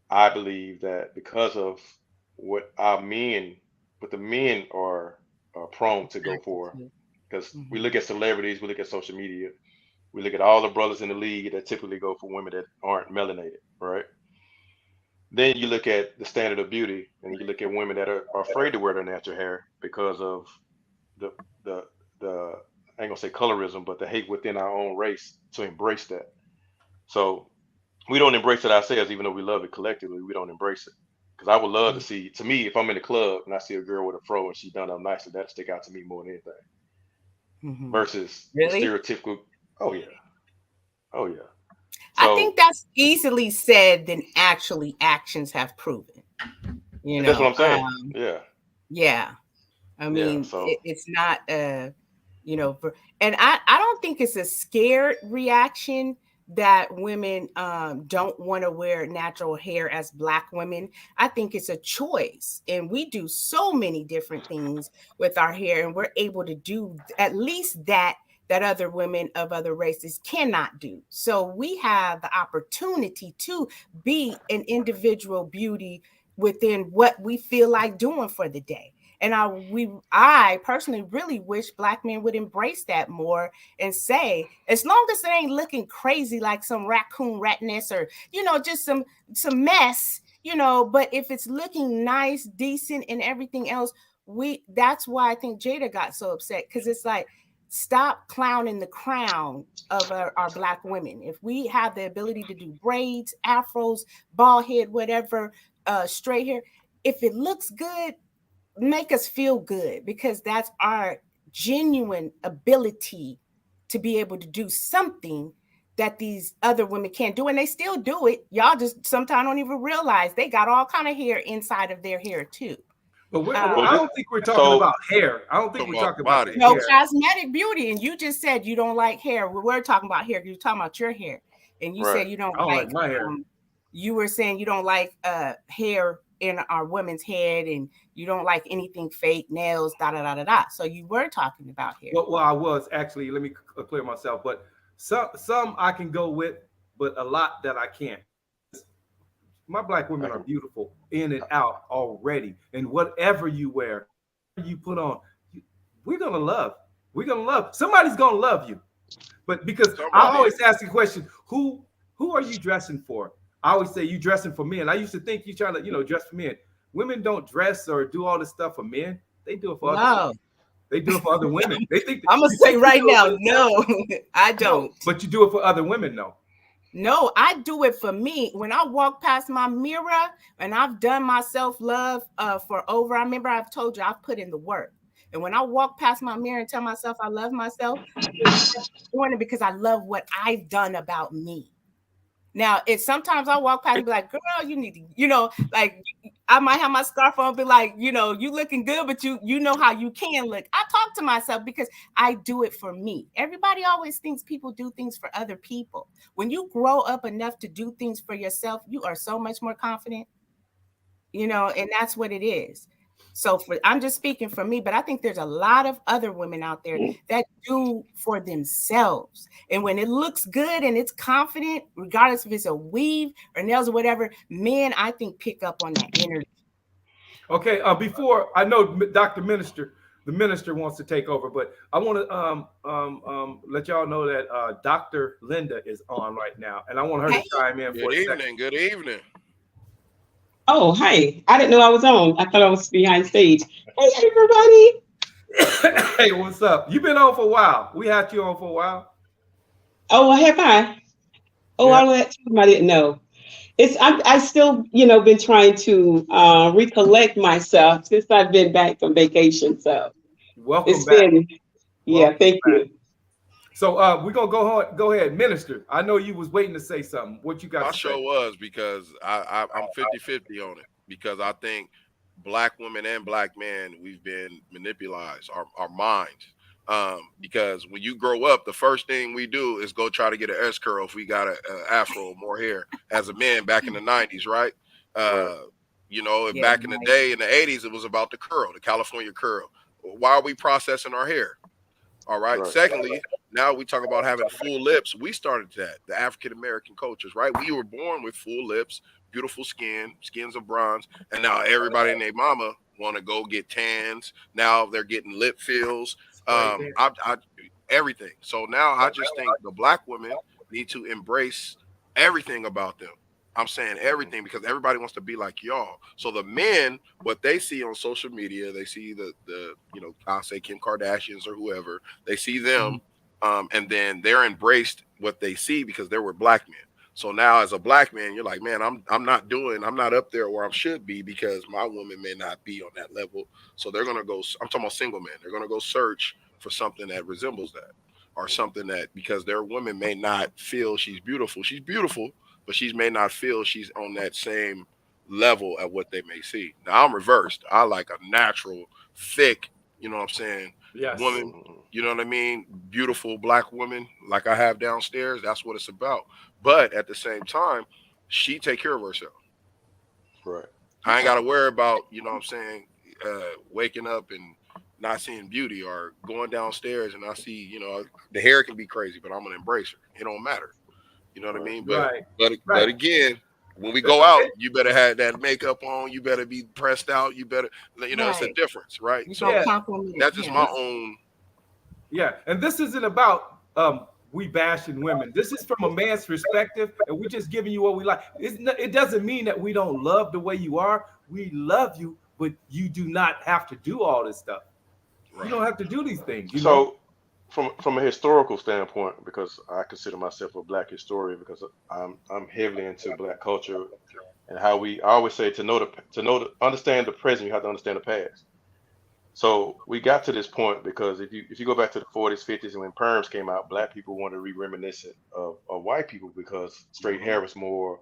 I believe that because of what the men are prone to go for, because we look at celebrities, we look at social media, we look at all the brothers in the league that typically go for women that aren't melanated, right? then you look at the standard of beauty, and you look at women that are afraid to wear their natural hair because of the I ain't gonna say colorism, but the hate within our own race to embrace that. So we don't embrace it ourselves, even though we love it collectively. We don't embrace it because I would love to see. To me, if I'm in the club and I see a girl with a fro and she's done up nicely, that stick out to me more than anything. Mhm. Versus Really? the stereotypical. Oh yeah, oh yeah. I So think that's easily said than actually actions have proven. You that's what know, I'm saying. Yeah, yeah. I yeah. mean, So it's not you know, and I don't think it's a scared reaction that women don't want to wear natural hair as Black women. I think it's a choice, and we do so many different things with our hair, and we're able to do at least that other women of other races cannot do. So we have the opportunity to be an individual beauty within what we feel like doing for the day. And I personally really wish Black men would embrace that more and say, as long as it ain't looking crazy like some raccoon ratness or, you know, just some mess, you know, but if it's looking nice, decent, and everything else, that's why I think Jada got so upset, because it's like, stop clowning the crown of our Black women. If we have the ability to do braids, afros, bald head, whatever, straight hair, if it looks good, make us feel good, because that's our genuine ability to be able to do something that these other women can't do, and they still do it. Y'all just sometimes don't even realize they got all kind of hair inside of their hair too. But I don't think we're talking So- about hair. I don't think we're talking about body. No, hair. cosmetic beauty, and you just said you don't like hair. We're talking about hair. You're talking about your hair, and you Right. said you don't I don't like like my hair. you were saying you don't like hair in our women's head, and you don't like anything fake, nails, da da da da da. So you were talking about hair. Well, I was actually. Let me clear myself. But some I can go with, but a lot that I can't. My Black women are beautiful in and out already, and whatever you wear, you put on, we're gonna love. We're gonna love. Somebody's gonna love you. But because I always ask the question, who are you dressing for? I always say, you dressing for men. I used to think you trying to, dress for men. Women don't dress or do all this stuff for men. They do it for other women. They do it for other women. They think I'm gonna say right now, no, I don't. But you do it for other women, though. No, I do it for me. When I walk past my mirror and I've done my self-love for over, I remember I've told you I've put in the work. And when I walk past my mirror and tell myself I love myself, I'm doing it because I love what I've done about me. Now, it's sometimes I walk past and be like, girl, you need to, like I might have my scarf on, be like, you looking good, but you know how you can look. I talk to myself because I do it for me. Everybody always thinks people do things for other people. When you grow up enough to do things for yourself, you are so much more confident, and that's what it is. So I'm just speaking for me, but I think there's a lot of other women out there that do for themselves. And when it looks good and it's confident, regardless if it's a weave or nails or whatever, men, I think, pick up on that energy. Okay, before I know the minister wants to take over, but I want to let y'all know that Dr. Linda is on right now, and I want her to chime in for a second. Good evening. Oh, hi. I didn't know I was on. I thought I was behind stage. Hey, everybody. Hey, what's up? You've been on for a while. We had you on for a while. Oh, have I? Oh, Yeah. all of that time I didn't know. I still, been trying to recollect myself since I've been back from vacation. So Welcome back. Thank you. So we're gonna go ahead, minister. I know you was waiting to say something. What you got to say? My show was, because I'm 50-50 on it, because I think Black women and Black men, we've been manipulated, our minds. Because when you grow up, the first thing we do is go try to get an S curl if we got an afro, more hair, as a man back in the 90s, right? Back in the day, in the 80s, it was about the curl, the California curl. Why are we processing our hair? All right. Secondly, now we talk about having full lips. We started that, the African-American cultures, right? We were born with full lips, beautiful skins of bronze. And now everybody and their mama want to go get tans. Now they're getting lip fills, everything. So now I just think the Black women need to embrace everything about them. I'm saying everything because everybody wants to be like y'all. So the men, what they see on social media, they see the I'll say Kim Kardashians or whoever, they see them, and then they're embraced what they see because they were black men. So now as a black man, you're like, man, I'm not up there where I should be because my woman may not be on that level. So they're gonna go. I'm talking about single men. They're gonna go search for something that resembles that, or something that because their woman may not feel she's beautiful. She's beautiful, but she may not feel she's on that same level at what they may see. Now I'm reversed. I like a natural, thick, you know what I'm saying, Yes. woman, you know what I mean? Beautiful black woman like I have downstairs. That's what it's about. But at the same time, she take care of herself. Right. I ain't got to worry about, you know what I'm saying, waking up and not seeing beauty or going downstairs and I see, you know, the hair can be crazy, but I'm going to embrace her. It don't matter. You know what I mean? But again, when we go out, you better have that makeup on. You better be pressed out. You better, you know, it's a difference, right? You So that's just my own. Yeah, and this isn't about we bashing women. This is from a man's perspective, and we're just giving you what we like. It doesn't mean that we don't love the way you are. We love you, but you do not have to do all this stuff. Right. You don't have to do these things. You So know? from a historical standpoint, because I consider myself a black historian, because I'm heavily into black culture and how I always say to understand the present, you have to understand the past. So we got to this point because if you go back to the 40s, 50s, and when perms came out, black people wanted to be reminiscent of white people because straight hair was more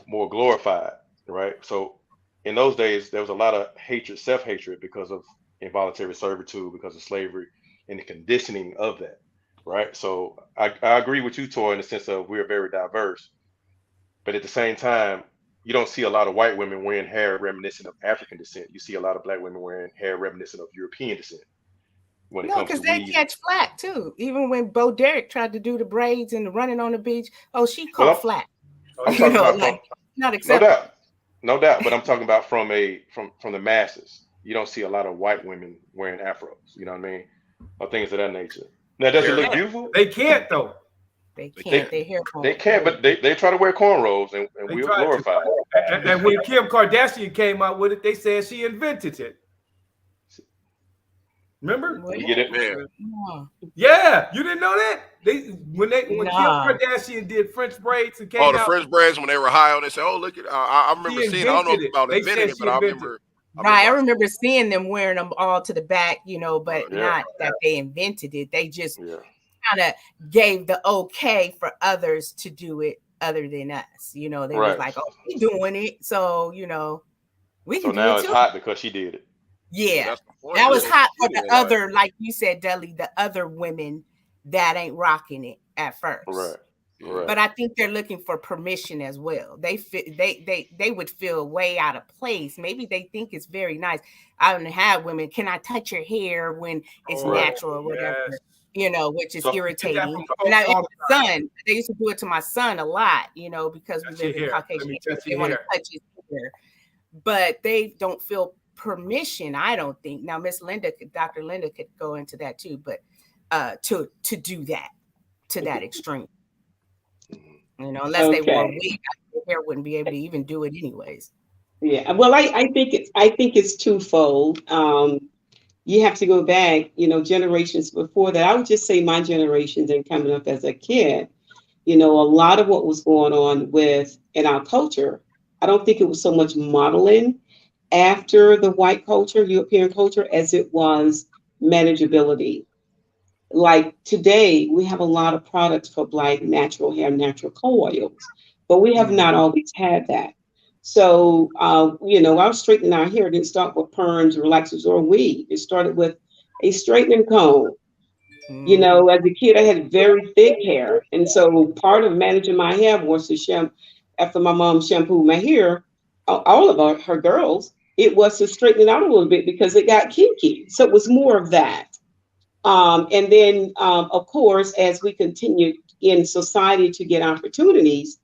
glorified, right? So in those days, there was a lot of hatred, self-hatred because of involuntary servitude, because of slavery, and the conditioning of that, right? So I agree with you, Toy, in the sense of we're very diverse, but at the same time, you don't see a lot of white women wearing hair reminiscent of African descent. You see a lot of black women wearing hair reminiscent of European descent. When it No, comes because to they weave. catch flack too. Even when Bo Derek tried to do the braids and the running on the beach, she Well, caught flack. I'm You talking know, about like not no acceptable. doubt, but I'm talking about from the masses. You don't see a lot of white women wearing afros. You know what I mean, or things of that nature. Now, does it look beautiful? They can't though. They can't. They hair They can't, but they try to wear cornrows, and They we'll tried to. glorify it. And when Kim Kardashian came out with it, they said she invented it. Remember? You get it? Man, Yeah, you didn't know that? When Nah. Kim Kardashian did French braids and came the out, French braids when they were high on, they said, "Oh, look at." I remember She seeing. I don't know invented it. about They inventing said it, she but I invented remember. Right. I remember seeing them wearing them all to the back, but Yeah. not that they invented it. They just Yeah. kind of gave the okay for others to do it other than us. They was Right. like, we doing it. So, we So can do now it it's too. hot because she did it. Yeah. That's the point. That was Yeah. hot for the Yeah, like- other, like you said, Dudley, the other women that ain't rocking it at first. Right. Right. But I think they're looking for permission as well. They would feel way out of place. Maybe they think it's very nice. I don't have women. Can I touch your hair when it's Right. natural or whatever? Yes. Which is So- irritating. Get that from And all my son, they used to do it to my son a lot. Because we Touch live your in hair. Caucasian Let me areas. touch They your want to hair. touch his hair, but they don't feel permission. I don't think. Now, Dr. Linda could go into that too, but to do that to that extreme. Unless they wore a wig, their hair wouldn't be able to even do it anyways. Yeah, well, I think it's twofold. You have to go back, generations before that. I would just say my generations and coming up as a kid, a lot of what was going on in our culture, I don't think it was so much modeling after the white culture, European culture, as it was manageability. Like today, we have a lot of products for Black natural hair, natural co-oils, but we have not always had that. So, our straightening our hair didn't start with perms, relaxers, or weave. It started with a straightening comb. As a kid, I had very thick hair. And so part of managing my hair was to shampoo. After my mom shampooed my hair, all of her girls, it was to straighten it out a little bit because it got kinky. So it was more of that. And then, of course, as we continued in society to get opportunities,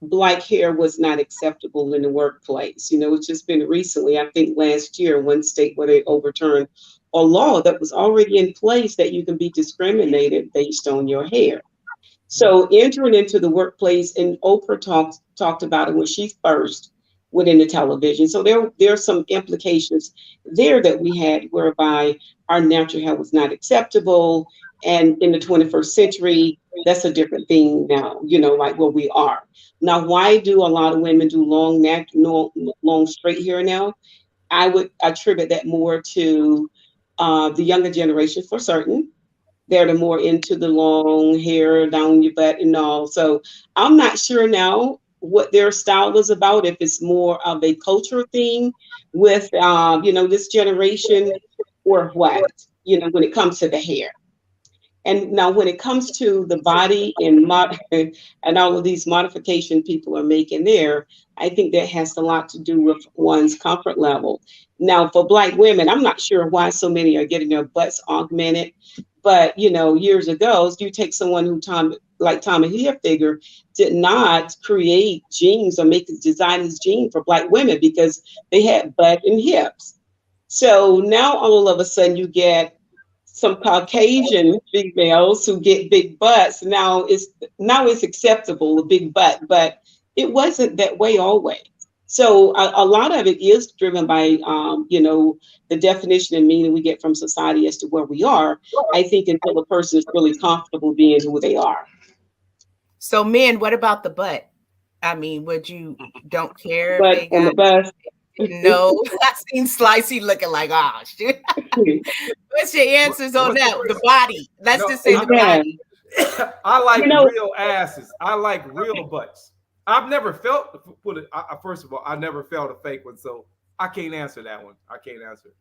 Black hair was not acceptable in the workplace. It's just been recently, I think last year, one state where they overturned a law that was already in place that you can be discriminated based on your hair. So entering into the workplace, and Oprah talked about it when she first went into television. So there are some implications there that we had whereby our natural hair was not acceptable. And in the 21st century, that's a different thing now, like where we are. Now, why do a lot of women do long straight hair now? I would attribute that more to the younger generation for certain. They're more into the long hair down your butt and all. So I'm not sure now what their style is about, if it's more of a cultural thing with, this generation or what, when it comes to the hair. And now when it comes to the body and and all of these modification people are making there, I think that has a lot to do with one's comfort level. Now, for Black women, I'm not sure why so many are getting their butts augmented. But, years ago, you take someone like Tommy Hilfiger did not create jeans or design his jean for Black women because they had butt and hips. So now all of a sudden you get some Caucasian females who get big butts. Now it's acceptable, a big butt, but it wasn't that way always. So a lot of it is driven by, the definition and meaning we get from society as to where we are. I think until a person is really comfortable being who they are. So men, what about the butt? I mean, don't care But if they on the bus. No, I seen Slicey looking like, oh shit. What's your answers on that? The body. Let's just say the body. I like real asses. I like real butts. I've never felt first of all, I never felt a fake one, so I can't answer that one. I can't answer.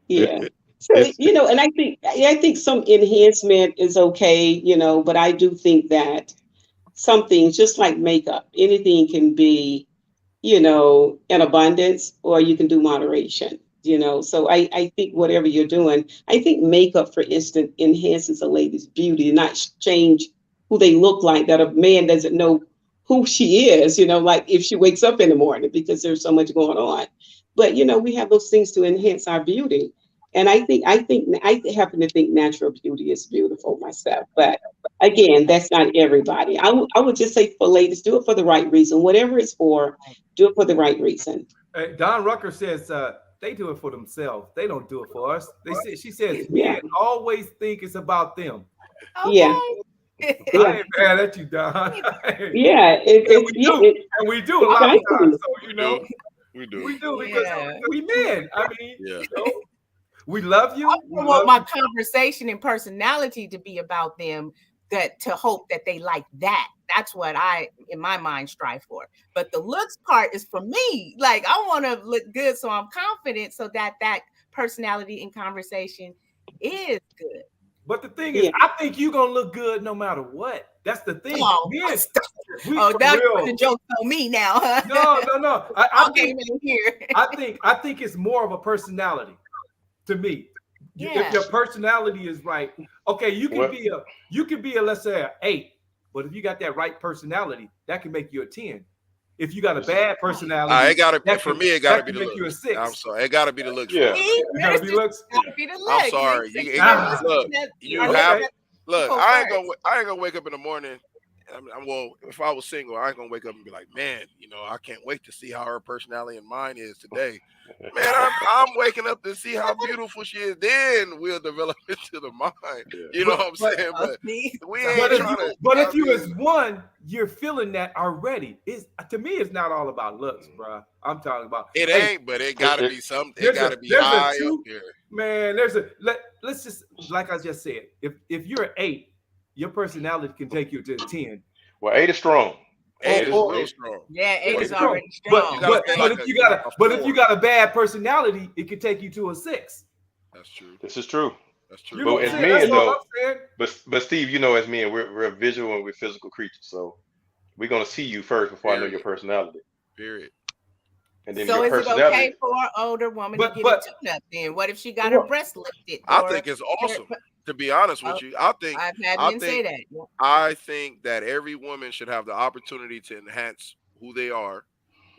Yeah. So and I think some enhancement is okay, but I do think that some things, just like makeup, anything can be, in abundance, or you can do moderation. So I think whatever you're doing, I think makeup, for instance, enhances a lady's beauty, not change who they look like, that a man doesn't know who she is, like if she wakes up in the morning, because there's so much going on. But, we have those things to enhance our beauty. And I happen to think natural beauty is beautiful myself. But again, that's not everybody. I would just say for ladies, do it for the right reason. Whatever it's for, do it for the right reason. Don Rucker says they do it for themselves. They don't do it for us. She says, Yeah. men always think it's about them. Okay. Yeah. I ain't mad at you, Don. Yeah. We do a lot of times. So, We do because we men. I mean, we love you. I want my conversation and personality to be about them, to hope that they like that. That's what I, in my mind, strive for. But the looks part is for me. Like, I want to look good, so I'm confident, so that personality and conversation is good. But the thing is, I think you're gonna look good no matter what. That's the thing. Oh, yes. That's the joke on me now, huh? No. I think it's more of a personality to me. Yeah. If your personality is right, okay, you can be a let's say an 8, but if you got that right personality, that can make you a 10. If you got a bad personality, it gotta be the make you a looks. 6. I'm sorry, it gotta be the looks. Yeah. It gotta be looks. I'm sorry. Look. I ain't gonna wake up in the morning. Well, if I was single, I ain't gonna wake up and be like, man, I can't wait to see how her personality and mine is today. Man, I'm waking up to see how beautiful she is. Then we'll develop into the mind. You know what I'm saying? But we ain't But if you as one, you're feeling that already. To me, it's not all about looks, bro. I'm talking about it ain't, but it gotta be something. It gotta be high up here. Man, let's just, like I just said, if you're an 8, your personality can take you to a 10. Well, 8 is strong. 8 is real strong. Yeah, 8 is already strong. But if you got a bad personality, it can take you to a 6. That's true. This is true. That's true. But as men, though, but Steve, as men, we're visual and we're physical creatures. So we're gonna see you first before I know your personality. Period. And then so is it okay for an older woman to get a tune-up then? What if she got her breast lifted? I think it's awesome. To be honest with you, I think that every woman should have the opportunity to enhance who they are,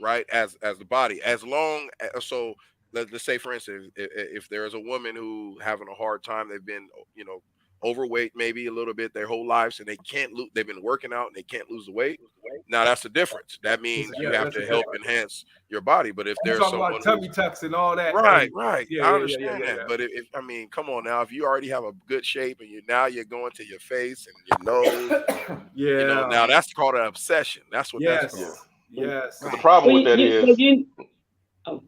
right? As the body, as long as, so let's say, for instance, if there is a woman who having a hard time, they've been, overweight maybe a little bit their whole lives, and they can't lose. They've been working out and they can't lose the weight. Now that's the difference. That means you have that's to a help difference. enhance your body. But if You're there's talking someone about tummy who's tucks and all that. right, Hey, I understand that. yeah. But if I mean, come on now, if you already have a good shape and you're going to your face and your nose, Yeah. you know, now that's called an obsession. That's what that's Yes. called. Yes. But the problem with that is, oh,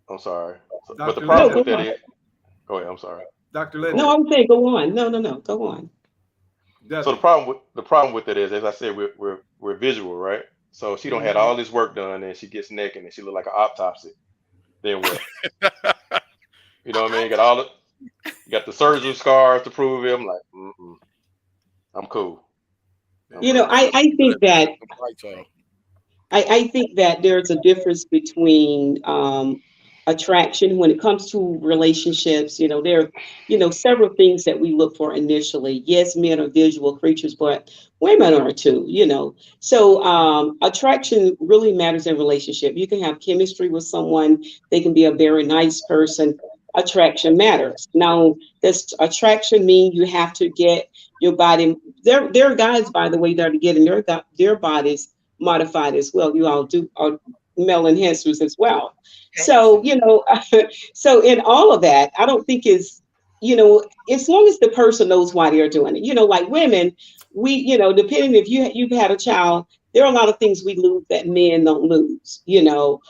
I'm sorry. But Dr. the problem No, with go that on. is, go ahead. I'm sorry. Dr. no, Linden. I'm saying go on. No, go on. So the problem with that is, as I said, we're visual, right? So she don't had all this work done, and she gets naked, and she look like an autopsy. Then what? You know what I mean? You got the surgical scars to prove it. I'm like, I'm cool. You know, I think that I think that there's a difference between attraction when it comes to relationships. You know, there are, you know, several things that we look for initially. Yes, men are visual creatures, but women are too, you know. So attraction really matters in relationship. You can have chemistry with someone, they can be a very nice person. Attraction matters. Now, does attraction mean you have to get your body? There are guys, by the way, that are getting their bodies modified as well. You all do male enhancers as well. So, you know, so in all of that, I don't think is, you know, as long as the person knows why they're doing it, you know, like women, we, you know, depending if you've had a child, there are a lot of things we lose that men don't lose, you know,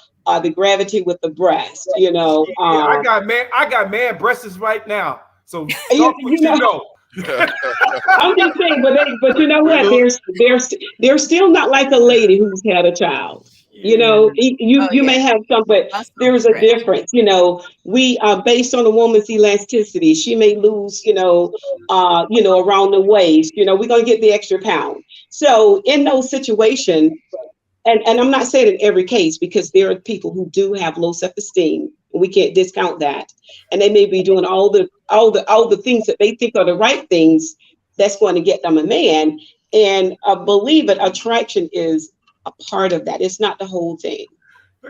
the gravity with the breast, you know. I got man breasts right now. So you know. I'm just saying, but you know what? They're still not like a lady who's had a child. You know, you may have some, but there's a difference. You know, we based on a woman's elasticity, she may lose, you know, around the waist. You know, we're gonna get the extra pound. So in those situations, and I'm not saying in every case, because there are people who do have low self-esteem. We can't discount that, and they may be doing all the things that they think are the right things that's going to get them a man. And believe it, attraction is a part of that. It's not the whole thing.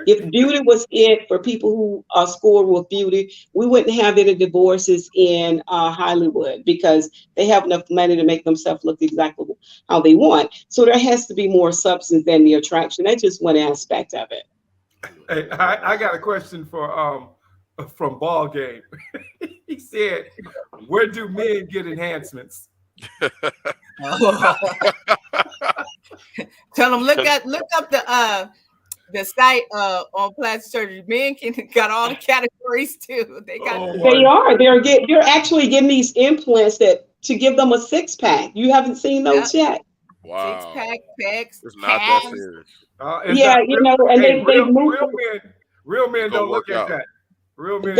If beauty was it for people who score with beauty, we wouldn't have any divorces in Hollywood, because they have enough money to make themselves look exactly how they want. So there has to be more substance than the attraction. That's just one aspect of it. Hey, I got a question for from Ball Game. He said, "Where do men get enhancements?" Tell them look up the site on plastic surgery. Men got all the categories too. They're actually getting these implants to give them a six pack. You haven't seen those yet. Wow. 6-pack, pecs, it's not that serious. Yeah, you know, and they moved. Real men don't look at that. Real men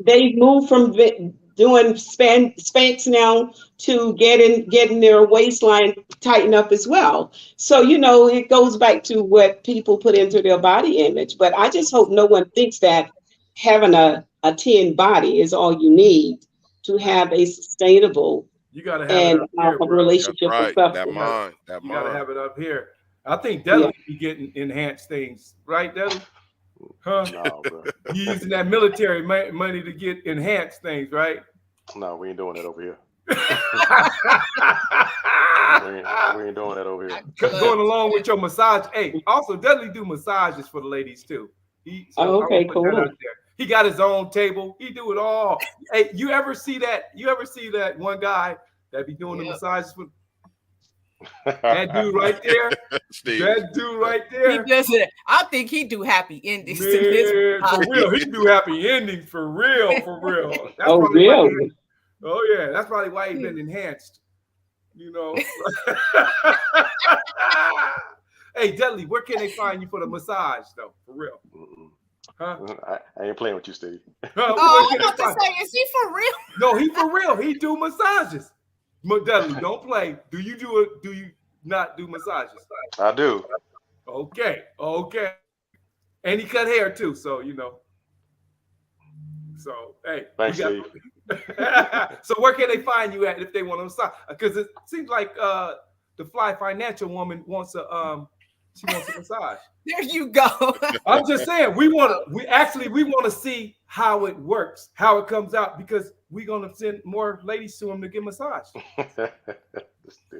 they moved from doing Spanx now to getting their waistline tightened up as well. So, you know, it goes back to what people put into their body image. But I just hope no one thinks that having a 10 body is all you need to have a sustainable relationship with that substance. mind. You gotta have it up here. I think Deli be getting enhanced things, right, Deli? Huh? No, bro. You using that military money to get enhanced things, right? No, we ain't doing that over here. we ain't doing that over here. Going along with your massage. Hey, also Dudley do massages for the ladies too. Okay, cool. He got his own table. He do it all. Hey, you ever see that one guy that be doing the massages for that dude right there? Steve. That dude right there. He does it. I think he do happy endings. Man, for real, he do happy endings for real. That's really? Oh yeah, that's probably why he been enhanced. You know. Hey, Dudley, where can they find you for the massage though? For real. Huh? I ain't playing with you, Steve. Oh, I'm about to say, is he for real? No, he for real. He do massages. Dudley, don't play. Do you do it? Do you not do massages? I do. Okay. And he cut hair too, so you know. So hey, thanks, Steve. So where can they find you at if they want to massage? Because it seems like the Fly Financial woman wants a massage. There you go. I'm just saying we want to see how it works, how it comes out, because we're gonna send more ladies to him to get massage.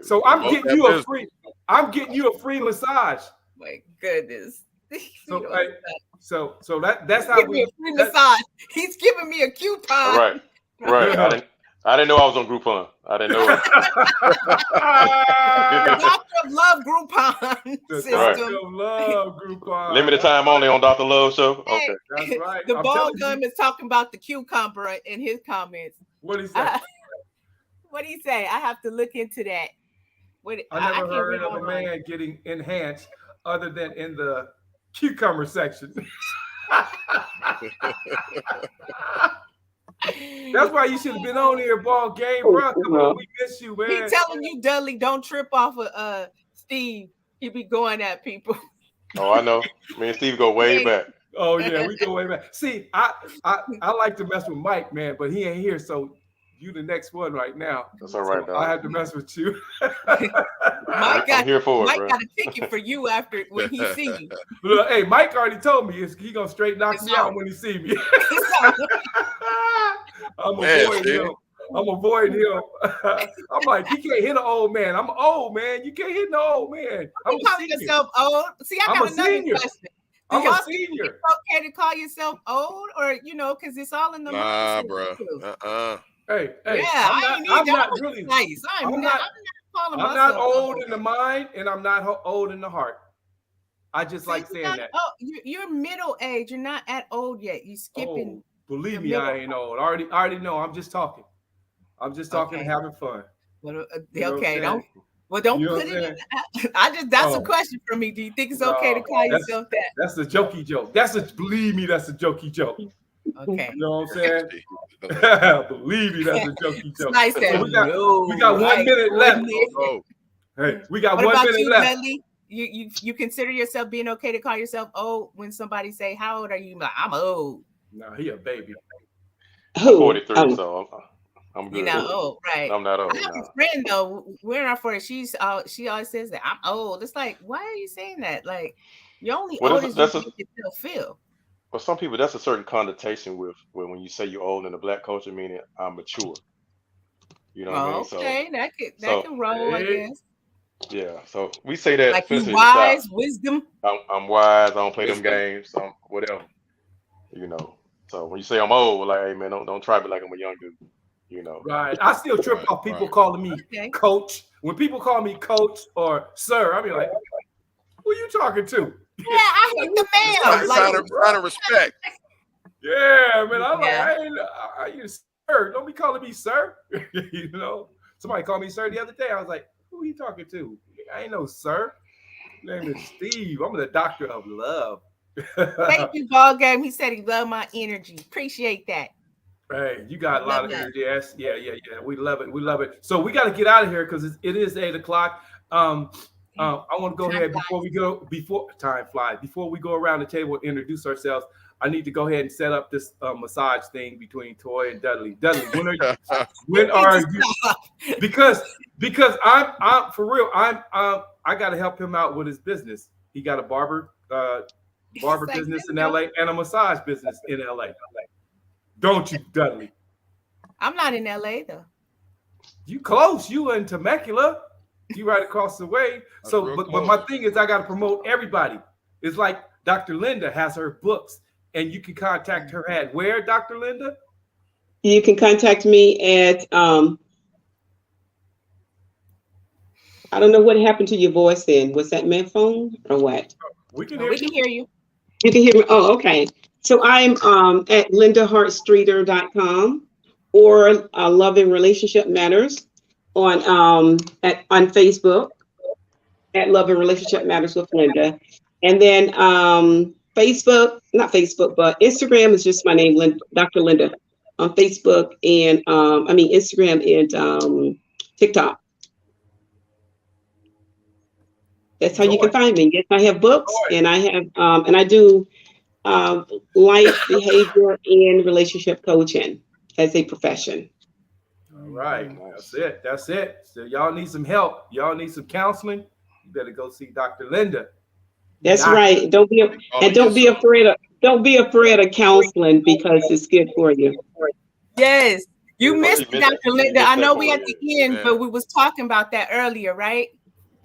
So I'm getting you a free. I'm getting you a free massage. My goodness. So, You know, hey, so that's how give me a free massage. He's giving me a coupon. Right. I didn't know I was on Groupon. I didn't know. Doctor of Love Groupon system. Doctor of Love Groupon. Limited time only on Dr. Love show. Hey, Okay. That's right. The I'm ball telling gum you. is talking about the cucumber in his comments. What do you say? What do you say? I have to look into that. I never can't heard read of a online. man getting enhanced other than in the cucumber section. That's why you should have been on here, ball game, bro. Come on, we miss you, He man. telling you, Dudley, don't trip off of Steve. He be going at people. Oh, I know. Me and Steve go way back. Oh yeah, we go way back. See, I like to mess with Mike, man, but he ain't here, so you the next one right now. That's all right, So dog. I have to mess with you. I'm here for it, Mike bro. got a ticket for you after when he see you. Look, hey, Mike already told me he gonna straight knock It's me out on. when he see me. So, I'm Man, avoiding dude. him. I'm avoiding him. I'm like, he can't hit an old man. I'm old, man. You can't hit no old man. I'm you a calling senior. yourself old? See, I I'm got a another senior. question. Do I'm y'all a think senior. it's okay to call yourself old, or because it's all in the Nah, mindset, bro. too. Hey, Yeah, I'm not really. nice. I'm not calling I'm myself not old in the mind, and I'm not old in the heart. I just like See, saying that. Oh, you're middle age. You're not at old yet. You skipping. Oh, believe the me, I middle. ain't old. I already know. I'm just talking. I'm just talking and Okay. having fun. Well, You know what I'm okay, saying? don't You know put what it I'm in. I just that's a Oh. question for me. Do you think it's okay to No, call that's- yourself that? That's a jokey joke. Believe me, that's a jokey joke. You Okay. know what I'm saying? Believe me, that's a jokey It's joke. nice that So we got 1 minute left. Oh, Hey, we got What 1 about minute you, left. Dudley? You consider yourself being okay to call yourself old when somebody say, "How old are you?" Like, I'm old. No, he a baby. I'm Who? 43, Oh, so I'm good. You're not old, right? I'm not old. I have Nah. a friend though. We're in our 40s. She always says that I'm old. It's like, why are you saying that? Like, you're only Well, old as that's you a- make yourself feel. For some people, that's a certain connotation with when you say you're old in the black culture, meaning I'm mature. You know what I mean? Okay, that so- could roll, I Hey. guess. Yeah. So we say that. Like you especially in the South. wise, wisdom. I'm wise. I don't play them Wisdom. games. I'm whatever. So when you say I'm old, like, hey man, don't try me like I'm a young dude. Right. I still trip off people right. calling me Okay. coach. When people call me coach or sir, I be like, who are you talking to? Yeah, I hit the mail. sign of respect. Yeah, man. I'm Yeah. like, I ain't sir. Don't be calling me sir. Somebody called me sir the other day. I was like, who are you talking to? I ain't no sir. My name is Steve. I'm the doctor of love. Thank you, ball game. He said he loved my energy. Appreciate that. Hey, you got a lot Love of that. energy. Yes, yeah. We love it. We love it. So we got to get out of here because it is 8:00. I want to go Time ahead flies. before time flies. Before we go around the table and introduce ourselves, I need to go ahead and set up this massage thing between Toy and Dudley. Dudley, when are you? Because I'm for real. I got to help him out with his business. He got a barber Like, business in there you LA and a massage business in LA. Don't you, Dudley? I'm not in LA though. You close. You in Temecula. You right across the way. So, real but close. my thing is, I got to promote everybody. It's like Dr. Linda has her books, and you can contact her at where, Dr. Linda? you can contact me at I don't know what happened to your voice then. Was that my phone or what? We can No, hear we you. can hear you. You can hear me. Oh, okay. So I'm at lindahartstreeter.com or Love and Relationship Matters on Facebook at Love and Relationship Matters with Linda. And then not Facebook, but Instagram is just my name, Dr. Linda, on Facebook and Instagram and TikTok. That's how you can find me. Yes, I have books and I have and I do life, behavior, and relationship coaching as a profession. All right. That's it. So y'all need some help. Y'all need some counseling. You better go see Dr. Linda. That's Doctor. right. Don't be afraid of counseling because it's good for you. Yes. You Yeah, missed you it, missed Dr. it. Linda. You I missed know that we part, at the end, yeah. but we was talking about that earlier, right?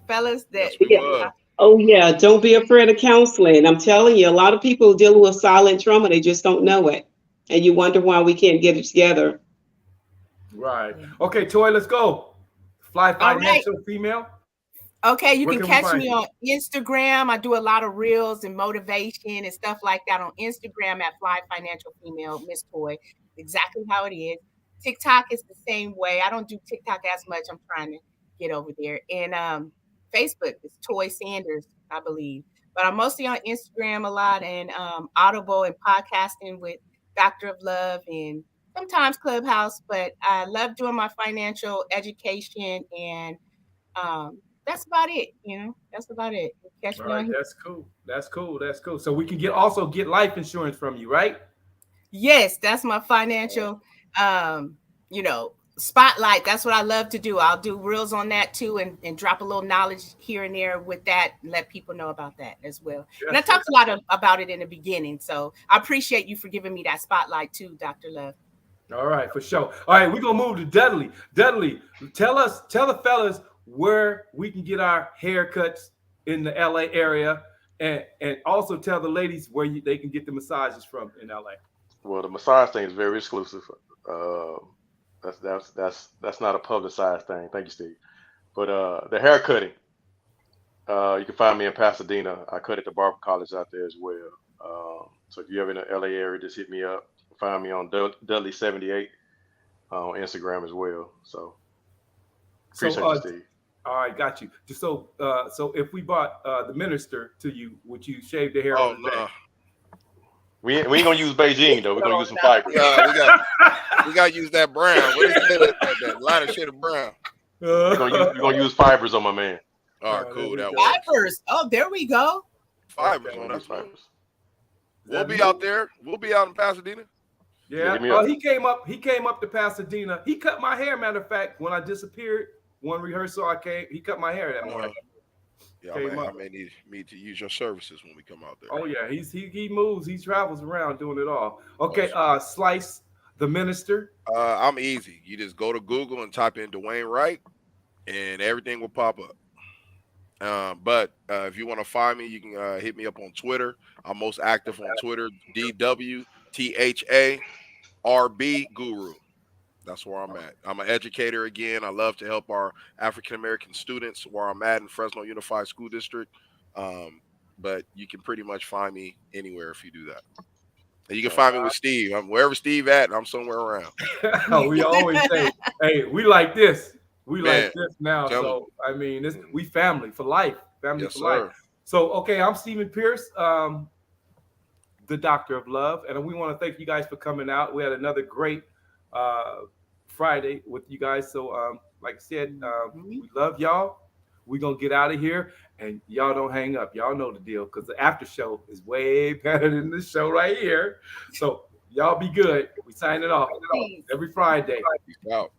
fellas that Yes, we Yeah. will. Oh yeah, don't be afraid of counseling. I'm telling you, a lot of people dealing with silent trauma, they just don't know it. And you wonder why we can't get it together. Right. Okay, Toy, let's go. Fly All right. Financial Female. Okay, you Where can can we catch find me you? on Instagram. I do a lot of reels and motivation and stuff like that on Instagram at Fly Financial Female, Miss Toy. Exactly how it is. TikTok is the same way. I don't do TikTok as much. I'm trying to get over there. And Facebook is Toy Sanders, I believe. But I'm mostly on Instagram a lot and Audible and podcasting with Doctor of Love and sometimes Clubhouse. But I love doing my financial education and that's about it. That's about it. Catch All me on right, here. that's cool. That's cool. That's cool. So we can also get life insurance from you, right? Yes, that's my financial, spotlight. That's what I love to do. I'll do reels on that too, and drop a little knowledge here and there with that, and let people know about that as well. And I Yes, talked a lot about it in the beginning, so I appreciate you for giving me that spotlight too, Dr. Love. All right, for sure. All right, we're gonna move to Dudley. Dudley, tell the fellas where we can get our haircuts in the LA area, and also tell the ladies where they can get the massages from in LA. Well, the massage thing is very exclusive. That's not a publicized thing. Thank you, Steve. But the hair cutting, you can find me in Pasadena. I cut at the Barber College out there as well. So if you're ever in the LA area, just hit me up. Find me on Dudley78 on Instagram as well. So appreciate you, Steve. All right, got you. So if we bought the minister to you, would you shave the hair Oh on his no. back? We ain't gonna use Beijing though. We're gonna use some fibers. We got to use that brown. What is that lighter shade of brown? We're gonna use fibers on my man. All right, cool. That works. Fibers. Oh, there we go. Fibers We're on gonna use that. fibers. We'll be out there. We'll be out in Pasadena. Yeah. hit me up. He came up to Pasadena. He cut my hair. Matter of fact, when I disappeared, one rehearsal, he cut my hair that morning. Yeah, Came I up. may need to use your services when we come out there. Oh yeah, he moves, he travels around doing it all. Okay, Slice the minister. I'm easy. You just go to Google and type in Dwayne Wright, and everything will pop up. But if you want to find me, you can hit me up on Twitter. I'm most active on Twitter, DWTHARB Guru. That's where I'm at. I'm an educator again. I love to help our African American students where I'm at in Fresno Unified School District. But you can pretty much find me anywhere if you do that. And you can find me with Steve. I'm wherever Steve at, I'm somewhere around. We always say, hey, we like this. We Man, like this now. tell So I mean, we family for life. Family Yes, for sir. life. So okay, I'm Stephen Pierce, the Doctor of Love, and we want to thank you guys for coming out. We had another great Friday with you guys. So like I said, we love y'all. We're gonna get out of here, and y'all don't hang up. Y'all know the deal, because the after show is way better than this show right here. So y'all be good. We signing off every Friday. Peace out.